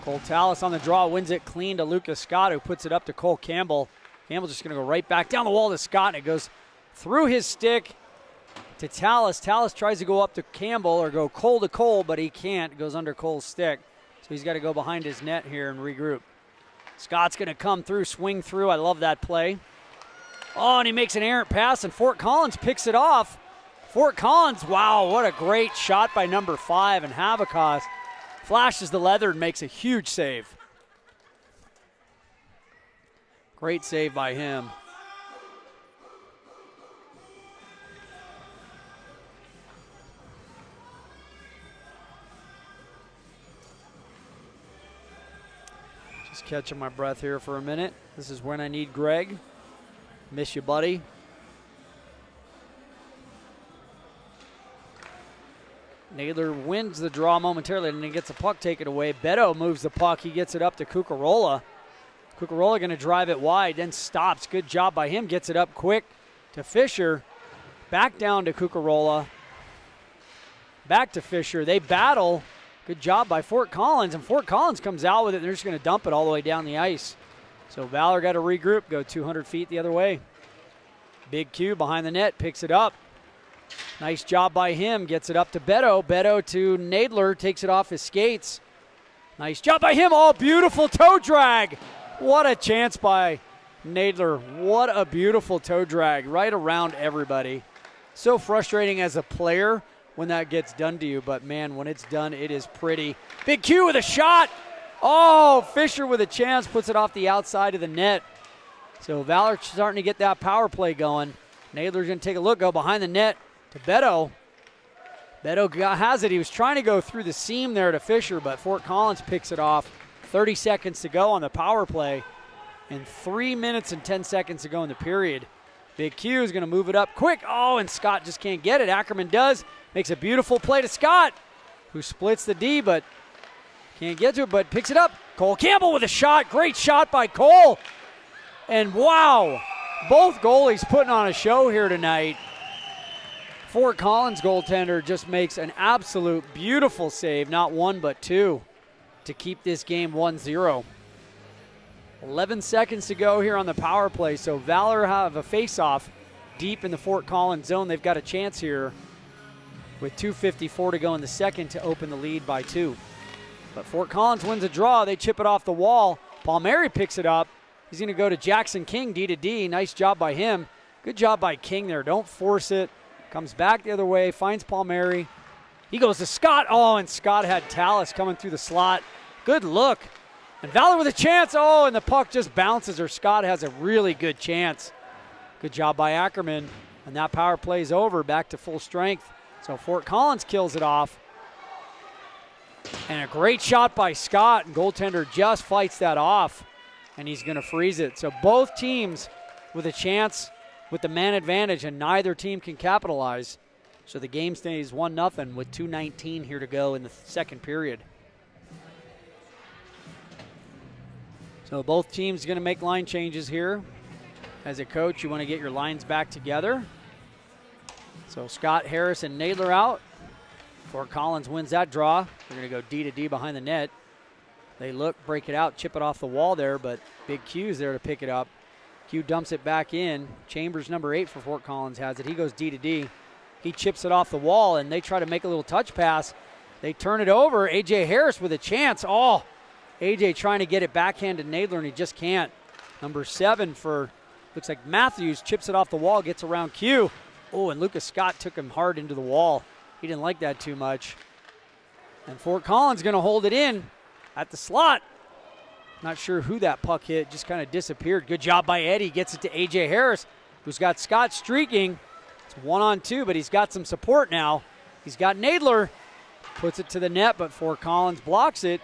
Cole Tallis on the draw, wins it clean to Lucas Scott, who puts it up to Cole Campbell. Campbell's just going to go right back down the wall to Scott, and it goes through his stick to Tallis. Tallis tries to go up to Campbell or go Cole to Cole, but he can't. It goes under Cole's stick. So he's got to go behind his net here and regroup. Scott's going to come through, swing through. I love that play. Oh, and he makes an errant pass, and Fort Collins picks it off. Fort Collins, wow, what a great shot by number 5, and Havaka's flashes the leather and makes a huge save. Great save by him. Just catching my breath here for a minute. This is when I need Greg. Miss you, buddy. Naylor wins the draw momentarily and then gets the puck taken away. Beto moves the puck. He gets it up to Cucarola. Cucarola going to drive it wide, then stops. Good job by him. Gets it up quick to Fisher. Back down to Cucarola. Back to Fisher. They battle. Good job by Fort Collins, and Fort Collins comes out with it. They're just going to dump it all the way down the ice. So Valor got to regroup, go 200 feet the other way. Big Q behind the net, picks it up. Nice job by him, gets it up to Beto. Beto to Nadler, takes it off his skates. Nice job by him. Oh, beautiful toe drag. What a chance by Nadler. What a beautiful toe drag right around everybody. So frustrating as a player when that gets done to you, but man, when it's done, it is pretty. Big Q with a shot. Oh, Fisher with a chance, puts it off the outside of the net. So Valor starting to get that power play going. Nadler's going to take a look, go behind the net to Beto. Beto has it. He was trying to go through the seam there to Fisher, but Fort Collins picks it off. 30 seconds to go on the power play and 3 minutes and 10 seconds to go in the period. Big Q is going to move it up quick. Oh, and Scott just can't get it. Ackerman does. Makes a beautiful play to Scott, who splits the D, but can't get to it, but picks it up. Cole Campbell with a shot. Great shot by Cole. And wow, both goalies putting on a show here tonight. Fort Collins goaltender just makes an absolute beautiful save, not one but two, to keep this game 1-0. 11 seconds to go here on the power play, so Valor have a face-off deep in the Fort Collins zone. They've got a chance here with 2:54 to go in the second to open the lead by 2. But Fort Collins wins a draw. They chip it off the wall. Palmieri picks it up. He's going to go to Jackson King, D to D. Nice job by him. Good job by King there. Don't force it. Comes back the other way, finds Palmieri. He goes to Scott. Oh, and Scott had Tallis coming through the slot. Good look. And Valor with a chance. Oh, and the puck just bounces, or Scott has a really good chance. Good job by Ackerman. And that power play is over, back to full strength. So Fort Collins kills it off. And a great shot by Scott, and goaltender just fights that off, and he's going to freeze it. So both teams with a chance with the man advantage, and neither team can capitalize. So the game stays 1-0 with 2:19 here to go in the second period. So both teams going to make line changes here. As a coach, you want to get your lines back together. So Scott, Harris, and Nadler out. Fort Collins wins that draw. They're going to go D to D behind the net. They look, break it out, chip it off the wall there, but Big Q's there to pick it up. Q dumps it back in. Chambers, number 8 for Fort Collins, has it. He goes D to D. He chips it off the wall, and they try to make a little touch pass. They turn it over. A.J. Harris with a chance. Oh, A.J. trying to get it backhand to Nadler, and he just can't. Number 7 for, looks like Matthews, chips it off the wall, gets around Q. Oh, and Lucas Scott took him hard into the wall. He didn't like that too much. And Fort Collins going to hold it in at the slot. Not sure who that puck hit, just kind of disappeared. Good job by Eddie, gets it to A.J. Harris, who's got Scott streaking. It's 1-on-2, but he's got some support now. He's got Nadler, puts it to the net, but Fort Collins blocks it.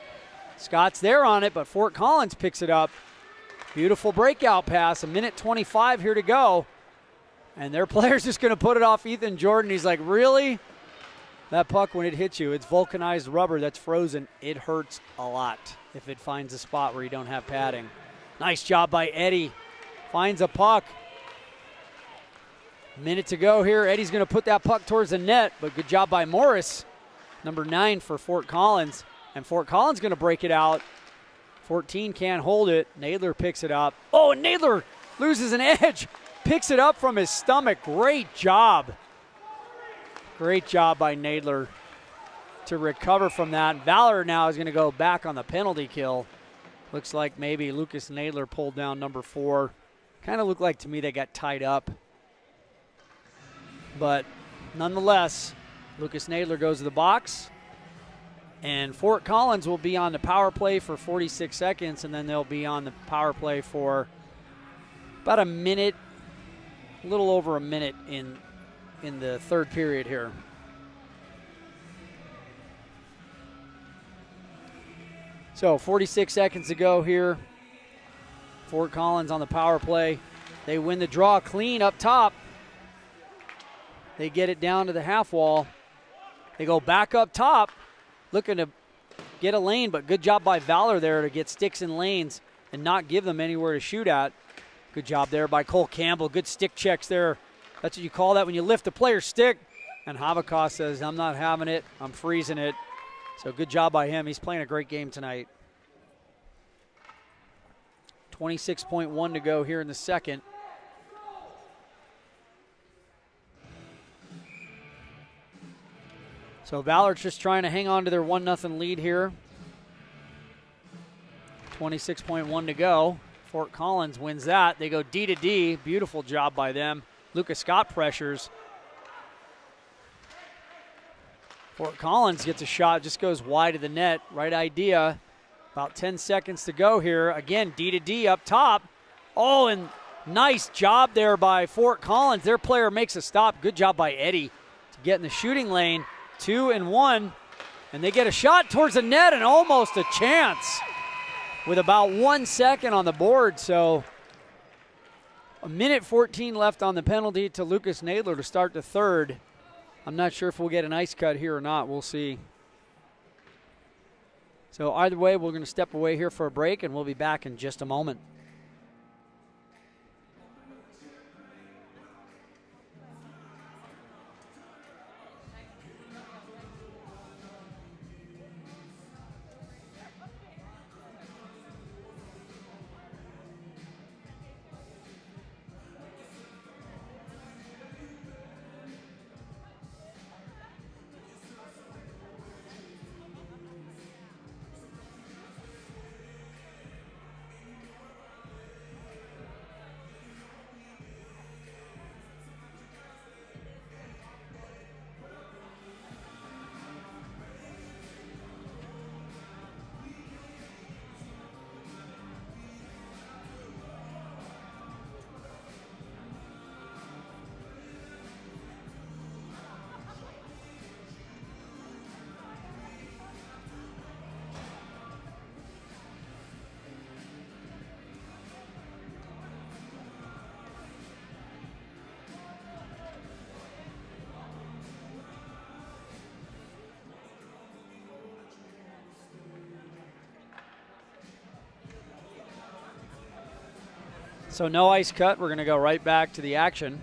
Scott's there on it, but Fort Collins picks it up. Beautiful breakout pass, 1:25 here to go. And their player's just going to put it off Ethan Jordan. He's like, really? That puck, when it hits you, it's vulcanized rubber that's frozen. It hurts a lot if it finds a spot where you don't have padding. Nice job by Eddie. Finds a puck. Minute to go here. Eddie's going to put that puck towards the net, but good job by Morris, number 9 for Fort Collins. And Fort Collins going to break it out. 14 can't hold it. Nadler picks it up. Oh, and Nadler loses an edge. Picks it up from his stomach. Great job. Great job by Nadler to recover from that. Valor now is going to go back on the penalty kill. Looks like maybe Lucas Nadler pulled down number 4. Kind of looked like to me they got tied up. But nonetheless, Lucas Nadler goes to the box. And Fort Collins will be on the power play for 46 seconds, and then they'll be on the power play for about a minute, a little over a minute in the third period here. So 46 seconds to go here. Fort Collins on the power play. They win the draw clean up top. They get it down to the half wall. They go back up top, looking to get a lane, but good job by Valor there to get sticks in lanes and not give them anywhere to shoot at. Good job there by Cole Campbell. Good stick checks there. That's what you call that when you lift a player's stick. And Havakos says, I'm not having it. I'm freezing it. So good job by him. He's playing a great game tonight. 26.1 to go here in the second. So Valor's just trying to hang on to their 1-0 lead here. 26.1 to go. Fort Collins wins that. They go D to D. Beautiful job by them. Lucas Scott pressures. Fort Collins gets a shot, just goes wide of the net. Right idea. About 10 seconds to go here. Again, D to D up top. Oh, and nice job there by Fort Collins. Their player makes a stop. Good job by Eddie to get in the shooting lane. 2-1. And they get a shot towards the net and almost a chance with about 1 second on the board. So a minute 14 left on the penalty to Lucas Nadler to start the third. I'm not sure if we'll get an ice cut here or not. We'll see. So either way, we're going to step away here for a break, and we'll be back in just a moment. So no ice cut. We're going to go right back to the action.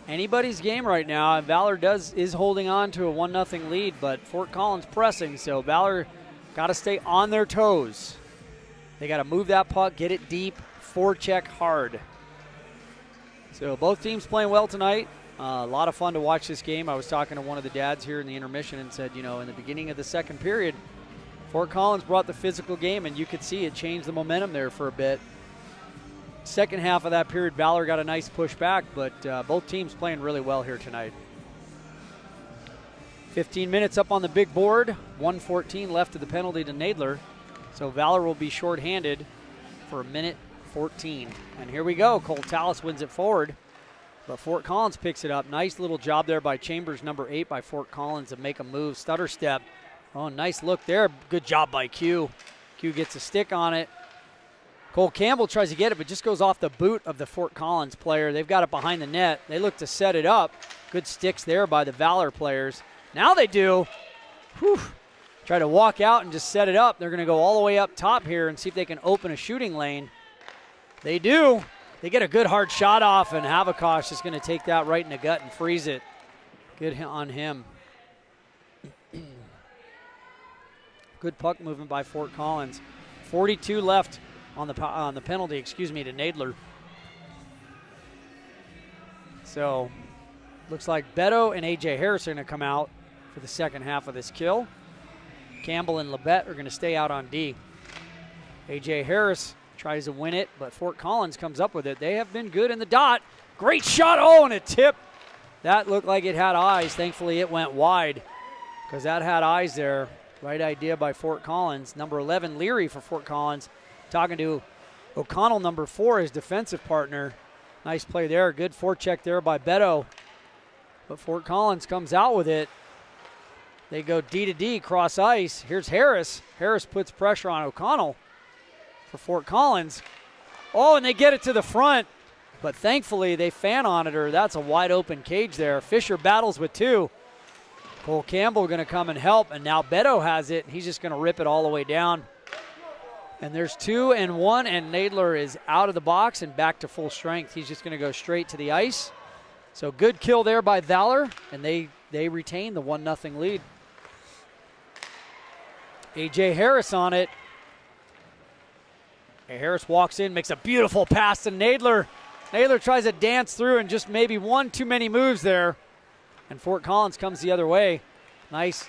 Anybody's game right now. Valor is holding on to a 1-0 lead, but Fort Collins pressing, so Valor got to stay on their toes. They got to move that puck, get it deep, forecheck hard. So both teams playing well tonight. A lot of fun to watch this game. I was talking to one of the dads here in the intermission and said, you know, in the beginning of the second period, Fort Collins brought the physical game, and you could see it changed the momentum there for a bit. Second half of that period, Valor got a nice push back, but both teams playing really well here tonight. 15 minutes up on the big board, 1:14 left of the penalty to Nadler. So Valor will be shorthanded for a minute 14. And here we go. Cole Tallis wins it forward, but Fort Collins picks it up. Nice little job there by Chambers, number 8 by Fort Collins, to make a move, stutter step. Oh, nice look there. Good job by Q. Q gets a stick on it. Cole Campbell tries to get it, but just goes off the boot of the Fort Collins player. They've got it behind the net. They look to set it up. Good sticks there by the Valor players. Now they do. Whew. Try to walk out and just set it up. They're going to go all the way up top here and see if they can open a shooting lane. They do. They get a good hard shot off, and Havakosh is going to take that right in the gut and freeze it. Good on him. Good puck movement by Fort Collins. 42 left on the penalty, to Nadler. So looks like Beto and A.J. Harris are going to come out for the second half of this kill. Campbell and Labette are going to stay out on D. A.J. Harris tries to win it, but Fort Collins comes up with it. They have been good in the dot. Great shot. Oh, and a tip. That looked like it had eyes. Thankfully, it went wide because that had eyes there. Right idea by Fort Collins. Number 11, Leary for Fort Collins. Talking to O'Connell, number 4, his defensive partner. Nice play there. Good forecheck there by Beto. But Fort Collins comes out with it. They go D to D, cross ice. Here's Harris. Harris puts pressure on O'Connell for Fort Collins. Oh, and they get it to the front. But thankfully, they fan on it, or that's a wide open cage there. Fisher battles with 2. Cole Campbell going to come and help, and now Beto has it. He's just going to rip it all the way down. And there's 2-1, and Nadler is out of the box and back to full strength. He's just going to go straight to the ice. So good kill there by Valor, and they retain the 1-0 lead. A.J. Harris on it. Harris walks in, makes a beautiful pass to Nadler. Nadler tries to dance through and just maybe one too many moves there. And Fort Collins comes the other way. Nice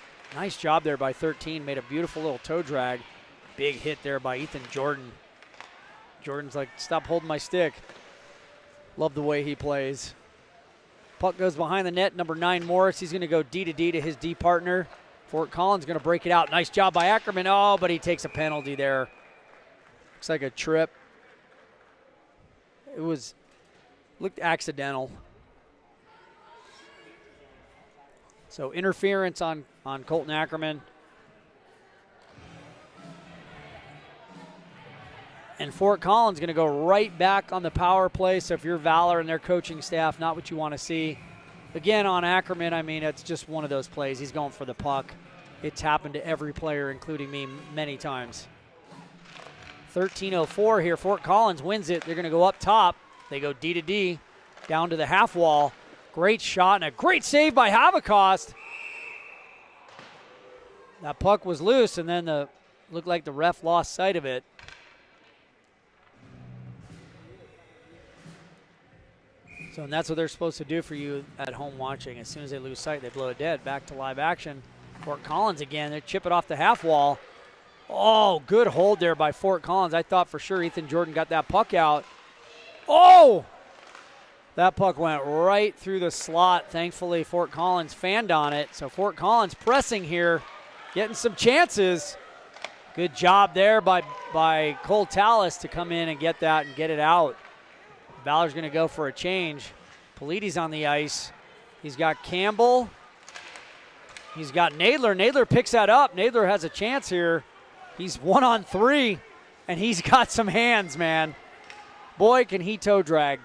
job there by 13. Made a beautiful little toe drag. Big hit there by Ethan Jordan. Jordan's like, stop holding my stick. Love the way he plays. Puck goes behind the net. Number 9, Morris. He's going to go D to D to his D partner. Fort Collins going to break it out. Nice job by Ackerman. Oh, but he takes a penalty there. Looks like a trip. It looked accidental. So interference on Colton Ackerman. And Fort Collins going to go right back on the power play. So if you're Valor and their coaching staff, not what you want to see. Again, on Ackerman, I mean, it's just one of those plays. He's going for the puck. It's happened to every player, including me, many times. 13:04 here. Fort Collins wins it. They're going to go up top. They go D to D down to the half wall. Great shot and a great save by Havicost. That puck was loose, and then looked like the ref lost sight of it. So, and that's what they're supposed to do for you at home watching. As soon as they lose sight, they blow it dead. Back to live action. Fort Collins again. They chip it off the half wall. Oh, good hold there by Fort Collins. I thought for sure Ethan Jordan got that puck out. Oh! That puck went right through the slot. Thankfully, Fort Collins fanned on it. So Fort Collins pressing here, getting some chances. Good job there by Cole Tallis to come in and get that and get it out. Valor's going to go for a change. Polides on the ice. He's got Campbell. He's got Nadler. Nadler picks that up. Nadler has a chance here. He's 1-on-3, and he's got some hands, man. Boy, can he toe drag.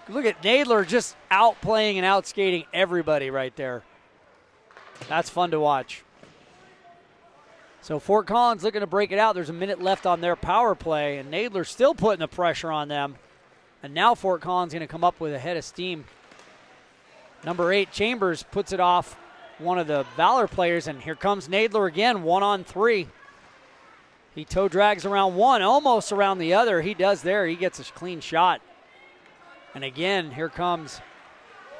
Look at Nadler just outplaying and outskating everybody right there. That's fun to watch. So Fort Collins looking to break it out. There's a minute left on their power play, and Nadler still putting the pressure on them. And now Fort Collins going to come up with a head of steam. Number 8, Chambers, puts it off one of the Valor players, and here comes Nadler again, 1-on-3. He toe drags around one, almost around the other. He does there. He gets a clean shot. And again, here comes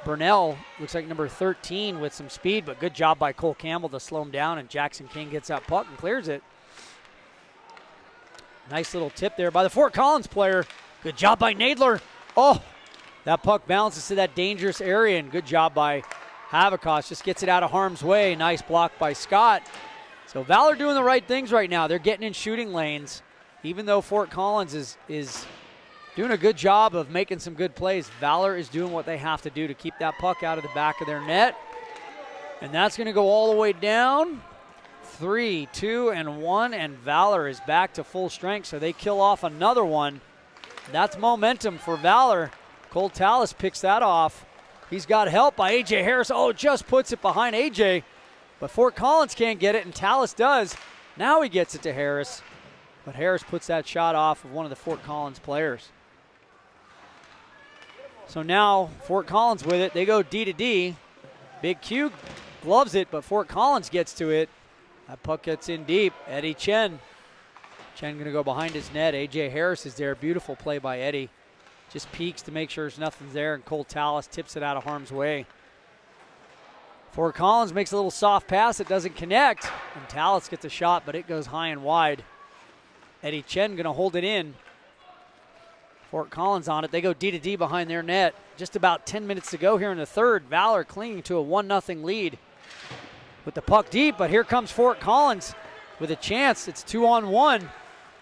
Burnell, looks like number 13 with some speed, but good job by Cole Campbell to slow him down, and Jackson King gets that puck and clears it. Nice little tip there by the Fort Collins player. Good job by Nadler. Oh, that puck bounces to that dangerous area, and good job by Havicost. Just gets it out of harm's way. Nice block by Scott. So Valor doing the right things right now. They're getting in shooting lanes. Even though Fort Collins is doing a good job of making some good plays, Valor is doing what they have to do to keep that puck out of the back of their net. And that's going to go all the way down. 3, 2, and 1, and Valor is back to full strength, so they kill off another one. That's momentum for Valor. Cole Tallis picks that off. He's got help by A.J. Harris. Oh, just puts it behind A.J., but Fort Collins can't get it, and Tallis does. Now he gets it to Harris, but Harris puts that shot off of one of the Fort Collins players. So now Fort Collins with it. They go D to D. Big Q gloves it, but Fort Collins gets to it. That puck gets in deep. Eddie Chen. Chen going to go behind his net. A.J. Harris is there. Beautiful play by Eddie. Just peeks to make sure there's nothing there, and Cole Tallis tips it out of harm's way. Fort Collins makes a little soft pass. It doesn't connect, and Tallis gets a shot, but it goes high and wide. Eddie Chen going to hold it in. Fort Collins on it. They go D to D behind their net. Just about 10 minutes to go here in the third. Valor clinging to a 1-0 lead with the puck deep, but here comes Fort Collins with a chance. It's 2-on-1.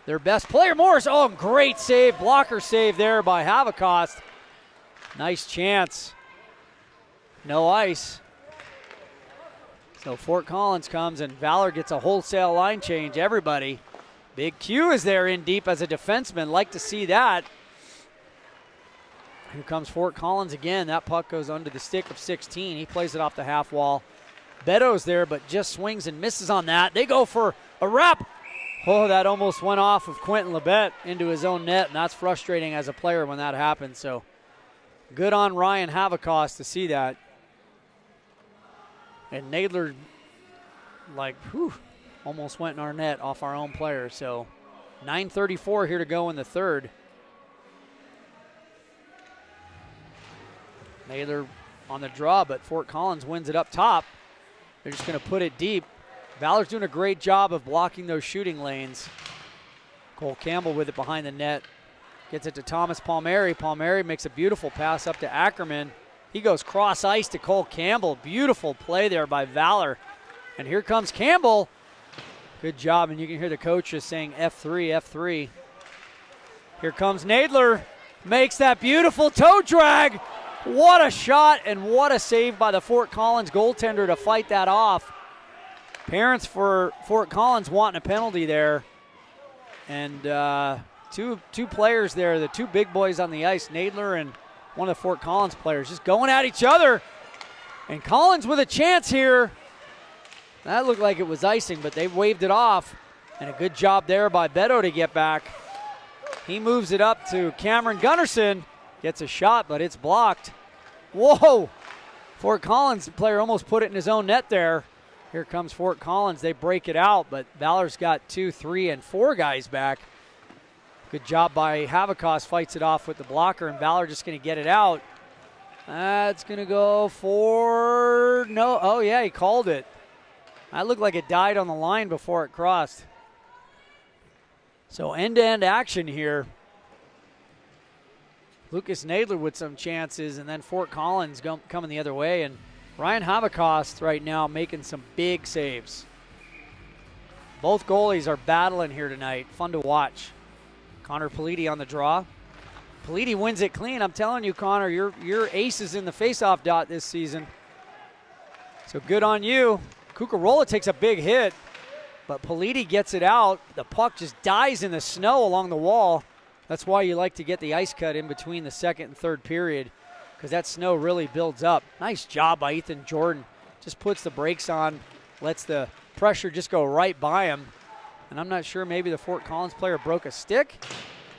Their best player, Morris. Oh, great save. Blocker save there by Havicost. Nice chance. No ice. So Fort Collins comes, and Valor gets a wholesale line change. Everybody. Big Q is there in deep as a defenseman. Like to see that. Here comes Fort Collins again. That puck goes under the stick of 16. He plays it off the half wall. Beto's there, but just swings and misses on that. They go for a wrap. Oh, that almost went off of Quentin Labette into his own net, and that's frustrating as a player when that happens. So good on Ryan Havicost to see that. And Nadler, like, whew, almost went in our net off our own player. So 9:34 here to go in the third. Nadler on the draw, but Fort Collins wins it up top. They're just going to put it deep. Valor's doing a great job of blocking those shooting lanes. Cole Campbell with it behind the net. Gets it to Thomas Palmieri. Palmieri makes a beautiful pass up to Ackerman. He goes cross ice to Cole Campbell. Beautiful play there by Valor. And here comes Campbell. Good job, and you can hear the coaches saying F3, F3. Here comes Nadler. Makes that beautiful toe drag. What a shot and what a save by the Fort Collins goaltender to fight that off. Parents for Fort Collins wanting a penalty there. And two players there, the two big boys on the ice, Nadler and one of the Fort Collins players, just going at each other. And Collins with a chance here. That looked like it was icing, but they waved it off. And a good job there by Beto to get back. He moves it up to Cameron Gunnarsson. Gets a shot, but it's blocked. Whoa! Fort Collins player almost put it in his own net there. Here comes Fort Collins. They break it out, but Valor's got 2, 3, and 4 guys back. Good job by Havakos. Fights it off with the blocker, and Valor just going to get it out. That's going to go for no. Oh, yeah, he called it. That looked like it died on the line before it crossed. So end-to-end action here. Lucas Nadler with some chances, and then Fort Collins coming the other way. And Ryan Havakos right now making some big saves. Both goalies are battling here tonight. Fun to watch. Connor Politi on the draw. Politi wins it clean. I'm telling you, Connor, your ace is in the faceoff dot this season. So good on you. Cucarola takes a big hit, but Politi gets it out. The puck just dies in the snow along the wall. That's why you like to get the ice cut in between the second and third period, because that snow really builds up. Nice job by Ethan Jordan. Just puts the brakes on, lets the pressure just go right by him. And I'm not sure, maybe the Fort Collins player broke a stick,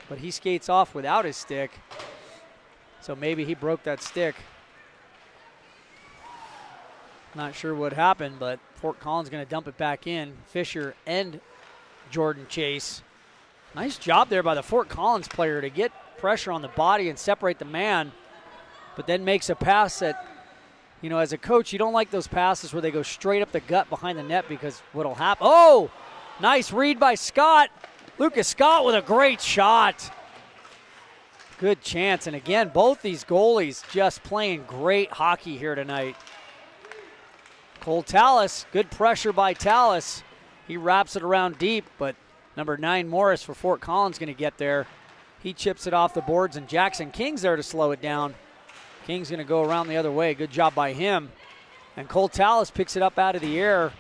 but he skates off without his stick. So maybe he broke that stick. Not sure what happened, but Fort Collins going to dump it back in. Fisher and Jordan chase. Nice job there by the Fort Collins player to get pressure on the body and separate the man, but then makes a pass that, you know, as a coach, you don't like those passes where they go straight up the gut behind the net, because what'll happen. Oh, nice read by Scott. Lucas Scott with a great shot. Good chance. And again, both these goalies just playing great hockey here tonight. Cole Tallis, good pressure by Tallis. He wraps it around deep, but number 9 Morris for Fort Collins going to get there. He chips it off the boards, and Jackson King's there to slow it down. King's going to go around the other way. Good job by him. And Cole Tallis picks it up out of the air.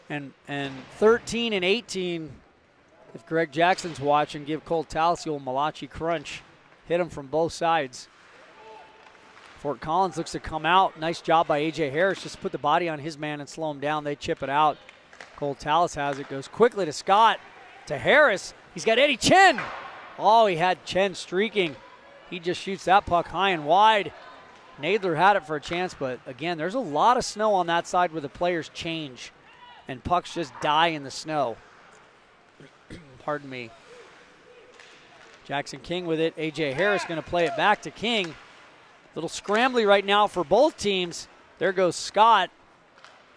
And 13 and 18, if Greg Jackson's watching, give Cole Tallis the old Malachi crunch. Hit him from both sides. Fort Collins looks to come out. Nice job by A.J. Harris. Just put the body on his man and slow him down. They chip it out. Cole Tallis has it. Goes quickly to Scott. To Harris. He's got Eddie Chen. Oh, he had Chen streaking. He just shoots that puck high and wide. Nadler had it for a chance, but again, there's a lot of snow on that side where the players change and pucks just die in the snow. Pardon me. Jackson King with it. A.J. Harris going to play it back to King. Little scrambly right now for both teams. There goes Scott.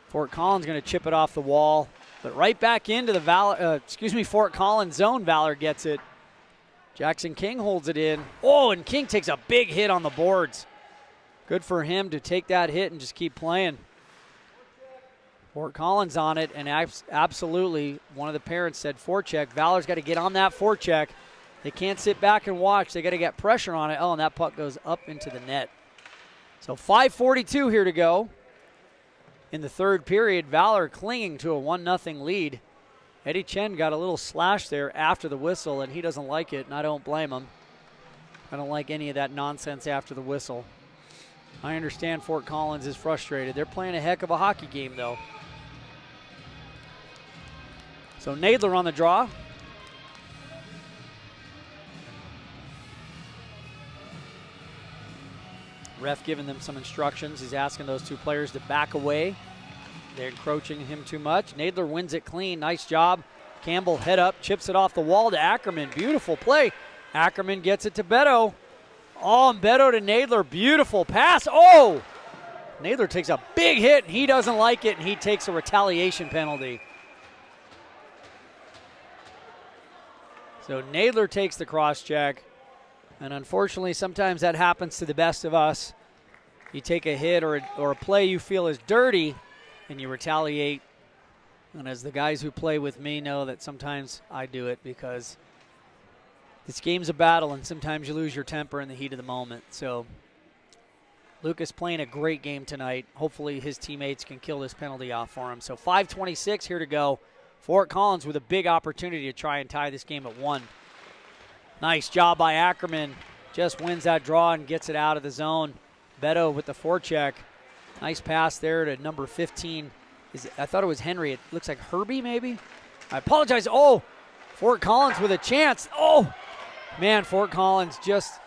Fort Collins going to chip it off the wall, but right back into the Fort Collins zone. Valor gets it. Jackson King holds it in. Oh, and King takes a big hit on the boards. Good for him to take that hit and just keep playing. Fort Collins on it, and absolutely, one of the parents said forecheck. Valor's got to get on that forecheck. They can't sit back and watch. They got to get pressure on it. Oh, and that puck goes up into the net. So 5:42 here to go. In the third period, Valor clinging to a 1-0 lead. Eddie Chen got a little slash there after the whistle, and he doesn't like it, and I don't blame him. I don't like any of that nonsense after the whistle. I understand Fort Collins is frustrated. They're playing a heck of a hockey game, though. So Nadler on the draw. Ref giving them some instructions. He's asking those two players to back away. They're encroaching him too much. Nadler wins it clean. Nice job. Campbell head up, chips it off the wall to Ackerman. Beautiful play. Ackerman gets it to Beto. Oh, and Beto to Nadler. Beautiful pass. Oh! Nadler takes a big hit, and he doesn't like it, and he takes a retaliation penalty. So Nadler takes the cross check. And unfortunately, sometimes that happens to the best of us. You take a hit or a play you feel is dirty, and you retaliate. And as the guys who play with me know that sometimes I do it because this game's a battle, and sometimes you lose your temper in the heat of the moment. So Lucas playing a great game tonight. Hopefully his teammates can kill this penalty off for him. So 5:26 here to go. Fort Collins with a big opportunity to try and tie this game at 1. Nice job by Ackerman. Just wins that draw and gets it out of the zone. Beto with the forecheck. Nice pass there to number 15. I thought it was Henry. It looks like Herbie maybe. I apologize. Oh, Fort Collins with a chance. Oh, man, Fort Collins just,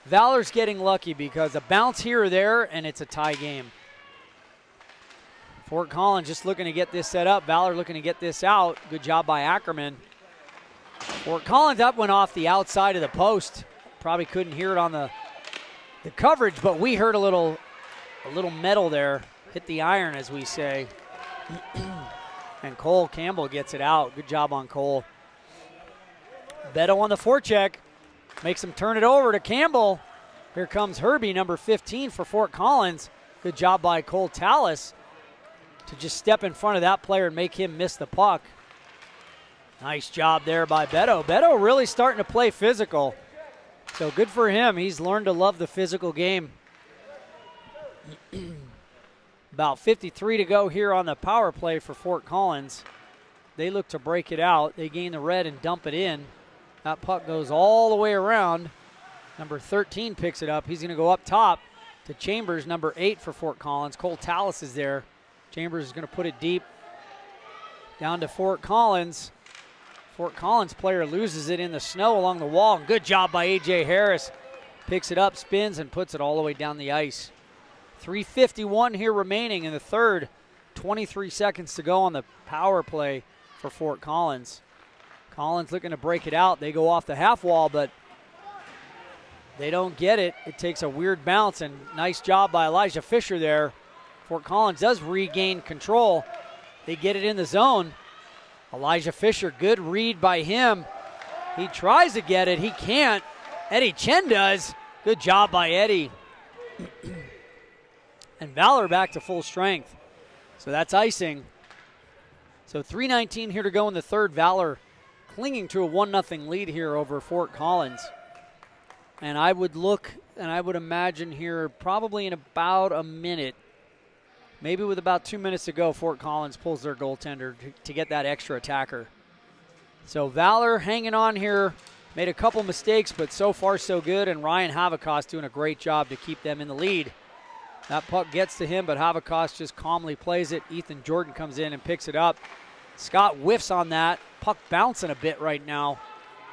Valor's getting lucky because a bounce here or there and it's a tie game. Fort Collins just looking to get this set up. Valor looking to get this out. Good job by Ackerman. Fort Collins, that went off the outside of the post. Probably couldn't hear it on the coverage, but we heard a little metal there. Hit the iron, as we say. And Cole Campbell gets it out. Good job on Cole. Beto on the forecheck. Makes him turn it over to Campbell. Here comes Herbie, number 15 for Fort Collins. Good job by Cole Tallis to just step in front of that player and make him miss the puck. Nice job there by Beto. Beto really starting to play physical. So good for him. He's learned to love the physical game. About 53 to go here on the power play for Fort Collins. They look to break it out. They gain the red and dump it in. That puck goes all the way around. Number 13 picks it up. He's going to go up top to Chambers, number 8 for Fort Collins. Cole Tallis is there. Chambers is going to put it deep down to Fort Collins. Fort Collins player loses it in the snow along the wall. Good job by A.J. Harris. Picks it up, spins, and puts it all the way down the ice. 3:51 here remaining in the third. 23 seconds to go on the power play for Fort Collins. Collins looking to break it out. They go off the half wall, but they don't get it. It takes a weird bounce, and nice job by Elijah Fisher there. Fort Collins does regain control. They get it in the zone. Elijah Fisher, good read by him. He tries to get it. He can't. Eddie Chen does. Good job by Eddie. And Valor back to full strength. So that's icing. So 3:19 here to go in the third. Valor clinging to a 1-0 lead here over Fort Collins. And I would look and I would imagine here probably in about a minute, maybe with about 2 minutes to go, Fort Collins pulls their goaltender to get that extra attacker. So Valor hanging on here, made a couple mistakes, but so far so good, and Ryan Havikos doing a great job to keep them in the lead. That puck gets to him, but Havikos just calmly plays it. Ethan Jordan comes in and picks it up. Scott whiffs on that. Puck bouncing a bit right now.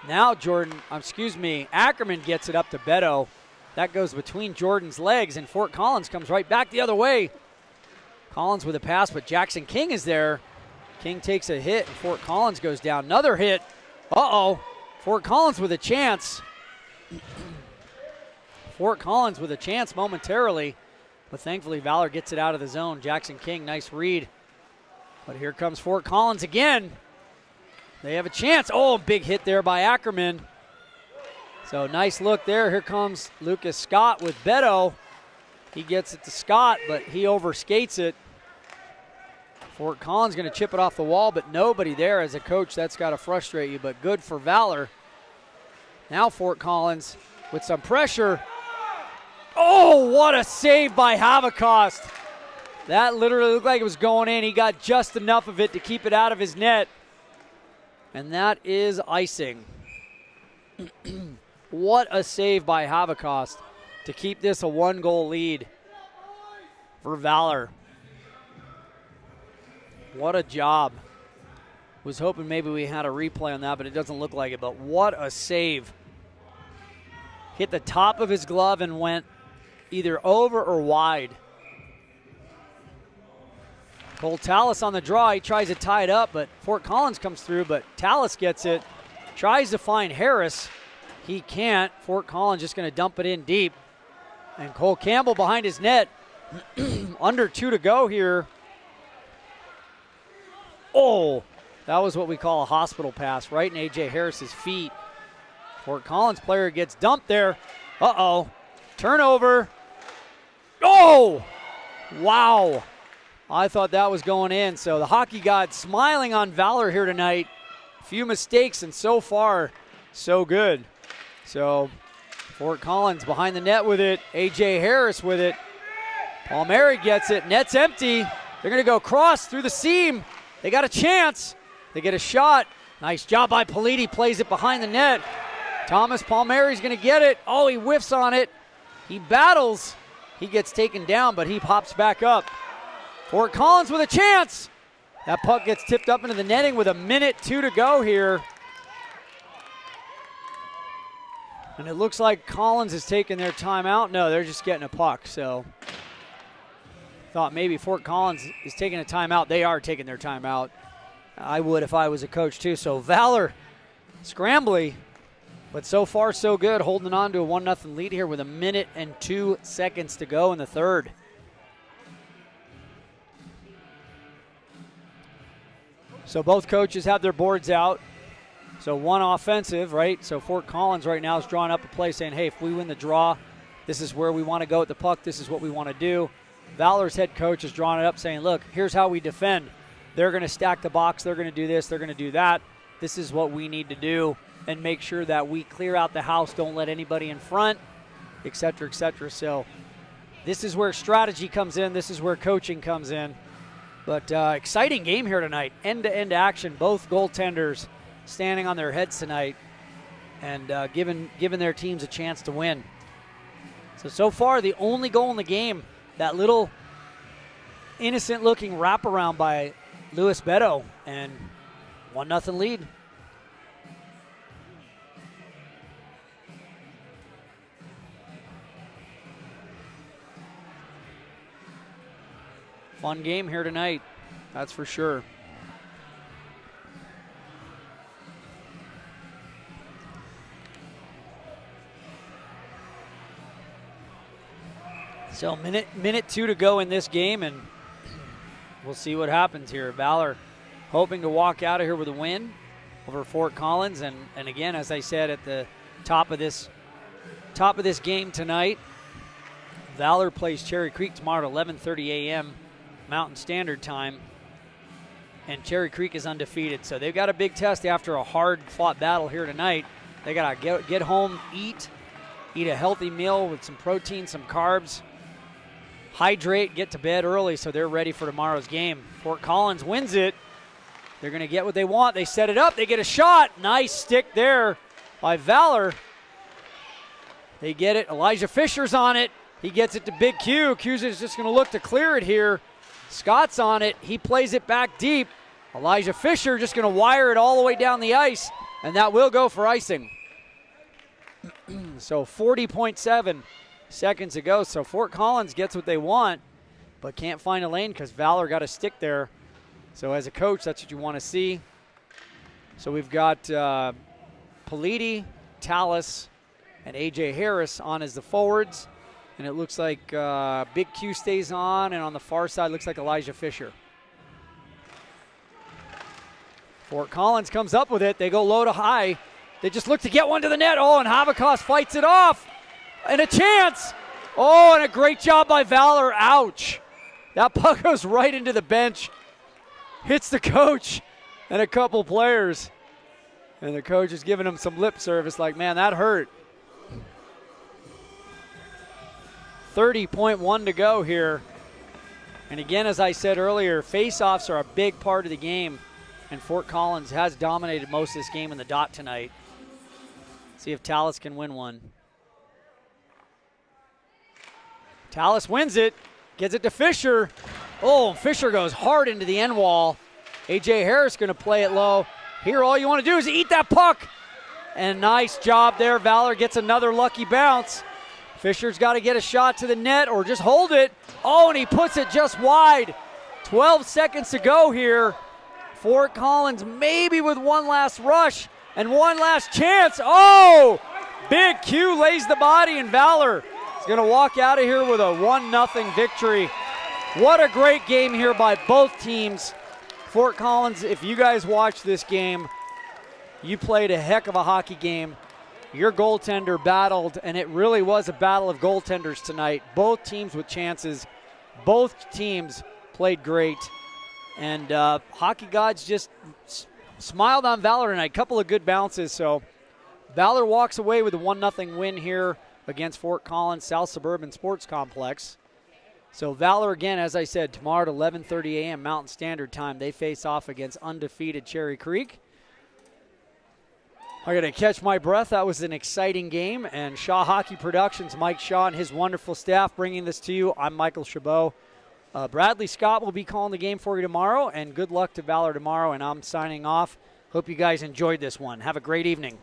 Now Ackerman gets it up to Beto. That goes between Jordan's legs, and Fort Collins comes right back the other way. Collins with a pass, but Jackson King is there. King takes a hit, and Fort Collins goes down. Another hit. Uh-oh. Fort Collins with a chance. Fort Collins with a chance momentarily, but thankfully Valor gets it out of the zone. Jackson King, nice read. But here comes Fort Collins again. They have a chance. Oh, big hit there by Ackerman. So nice look there. Here comes Lucas Scott with Beto. He gets it to Scott, but he overskates it. Fort Collins going to chip it off the wall, but nobody there. As a coach, that's got to frustrate you, but good for Valor. Now Fort Collins with some pressure. Oh, what a save by Havikos. That literally looked like it was going in. He got just enough of it to keep it out of his net. And that is icing. What a save by Havikos to keep this a 1-goal lead for Valor. What a job. Was hoping maybe we had a replay on that, but it doesn't look like it. But what a save. Hit the top of his glove and went either over or wide. Cole Tallis on the draw. He tries to tie it up, but Fort Collins comes through, but Tallis gets it. Tries to find Harris. He can't. Fort Collins just going to dump it in deep. And Cole Campbell behind his net. Under 2 to go here. Oh, that was what we call a hospital pass, right in A.J. Harris's feet. Fort Collins player gets dumped there. Uh-oh. Turnover. Oh! Wow. I thought that was going in. So the hockey god smiling on Valor here tonight. Few mistakes, and so far, so good. So Fort Collins behind the net with it. A.J. Harris with it. Palmieri gets it. Net's empty. They're going to go cross through the seam. They got a chance. They get a shot. Nice job by Politi. Plays it behind the net. Thomas Palmieri's going to get it. Oh, he whiffs on it. He battles. He gets taken down, but he pops back up. Fort Collins with a chance. That puck gets tipped up into the netting with 1:02 to go here. And it looks like Collins is taking their timeout. No, they're just getting a puck. So thought maybe Fort Collins is taking a timeout. They are taking their timeout. I would if I was a coach too. So Valor scrambly, but so far so good, holding on to a 1-0 lead here with 1:02 to go in the third. So both coaches have their boards out. So one offensive, right? So Fort Collins right now is drawing up a play saying, hey, if we win the draw, this is where we want to go with the puck. This is what we want to do. Valor's head coach is drawing it up saying, look, here's how we defend. They're going to stack the box. They're going to do this. They're going to do that. This is what we need to do and make sure that we clear out the house, don't let anybody in front, et cetera, et cetera. So this is where strategy comes in. This is where coaching comes in. But exciting game here tonight. End-to-end action. Both goaltenders standing on their heads tonight and giving their teams a chance to win. So far, the only goal in the game, that little innocent-looking wraparound by Luis Beto, and 1-0 lead. Fun game here tonight, that's for sure. So minute 2 to go in this game, and we'll see what happens here. Valor hoping to walk out of here with a win over Fort Collins, and again, as I said at the top of this game tonight, Valor plays Cherry Creek tomorrow at 11:30 a.m. Mountain Standard Time, and Cherry Creek is undefeated. So they've got a big test after a hard-fought battle here tonight. They got to get home, eat a healthy meal with some protein, some carbs, hydrate, get to bed early so they're ready for tomorrow's game. Fort Collins wins it. They're going to get what they want. They set it up. They get a shot. Nice stick there by Valor. They get it. Elijah Fisher's on it. He gets it to Big Q. Q's is just going to look to clear it here. Scott's on it. He plays it back deep. Elijah Fisher just going to wire it all the way down the ice, and that will go for icing. So 40.7 seconds to go. So Fort Collins gets what they want, but can't find a lane because Valor got a stick there. So as a coach, that's what you want to see. So we've got Politi, Tallis, and A.J. Harris on as the forwards. And it looks like Big Q stays on, and on the far side looks like Elijah Fisher. Fort Collins comes up with it. They go low to high. They just look to get one to the net. Oh, and Havakos fights it off. And a chance. Oh, and a great job by Valor. Ouch. That puck goes right into the bench. Hits the coach and a couple players. And the coach is giving him some lip service like, man, that hurt. 30.1 to go here. And again, as I said earlier, face-offs are a big part of the game. And Fort Collins has dominated most of this game in the dot tonight. See if Tallis can win one. Tallis wins it, gets it to Fisher. Oh, Fisher goes hard into the end wall. A.J. Harris going to play it low. Here, all you want to do is eat that puck. And nice job there. Valor gets another lucky bounce. Fisher's got to get a shot to the net or just hold it. Oh, and he puts it just wide. 12 seconds to go here. Fort Collins maybe with one last rush and one last chance. Oh, Big Q lays the body, and Valor is going to walk out of here with a 1-0 victory. What a great game here by both teams. Fort Collins, if you guys watched this game, you played a heck of a hockey game. your goaltender battled, and it really was a battle of goaltenders tonight. Both teams with chances. Both teams played great. And Hockey Gods just smiled on Valor tonight. A couple of good bounces. So Valor walks away with a 1-0 win here against Fort Collins South Suburban Sports Complex. So Valor, again, as I said, tomorrow at 11:30 a.m. Mountain Standard Time, they face off against undefeated Cherry Creek. I got to catch my breath. That was an exciting game. And Shaw Hockey Productions, Mike Shaw and his wonderful staff bringing this to you. I'm Michael Chabot. Bradley Scott will be calling the game for you tomorrow. And good luck to Valor tomorrow. And I'm signing off. Hope you guys enjoyed this one. Have a great evening.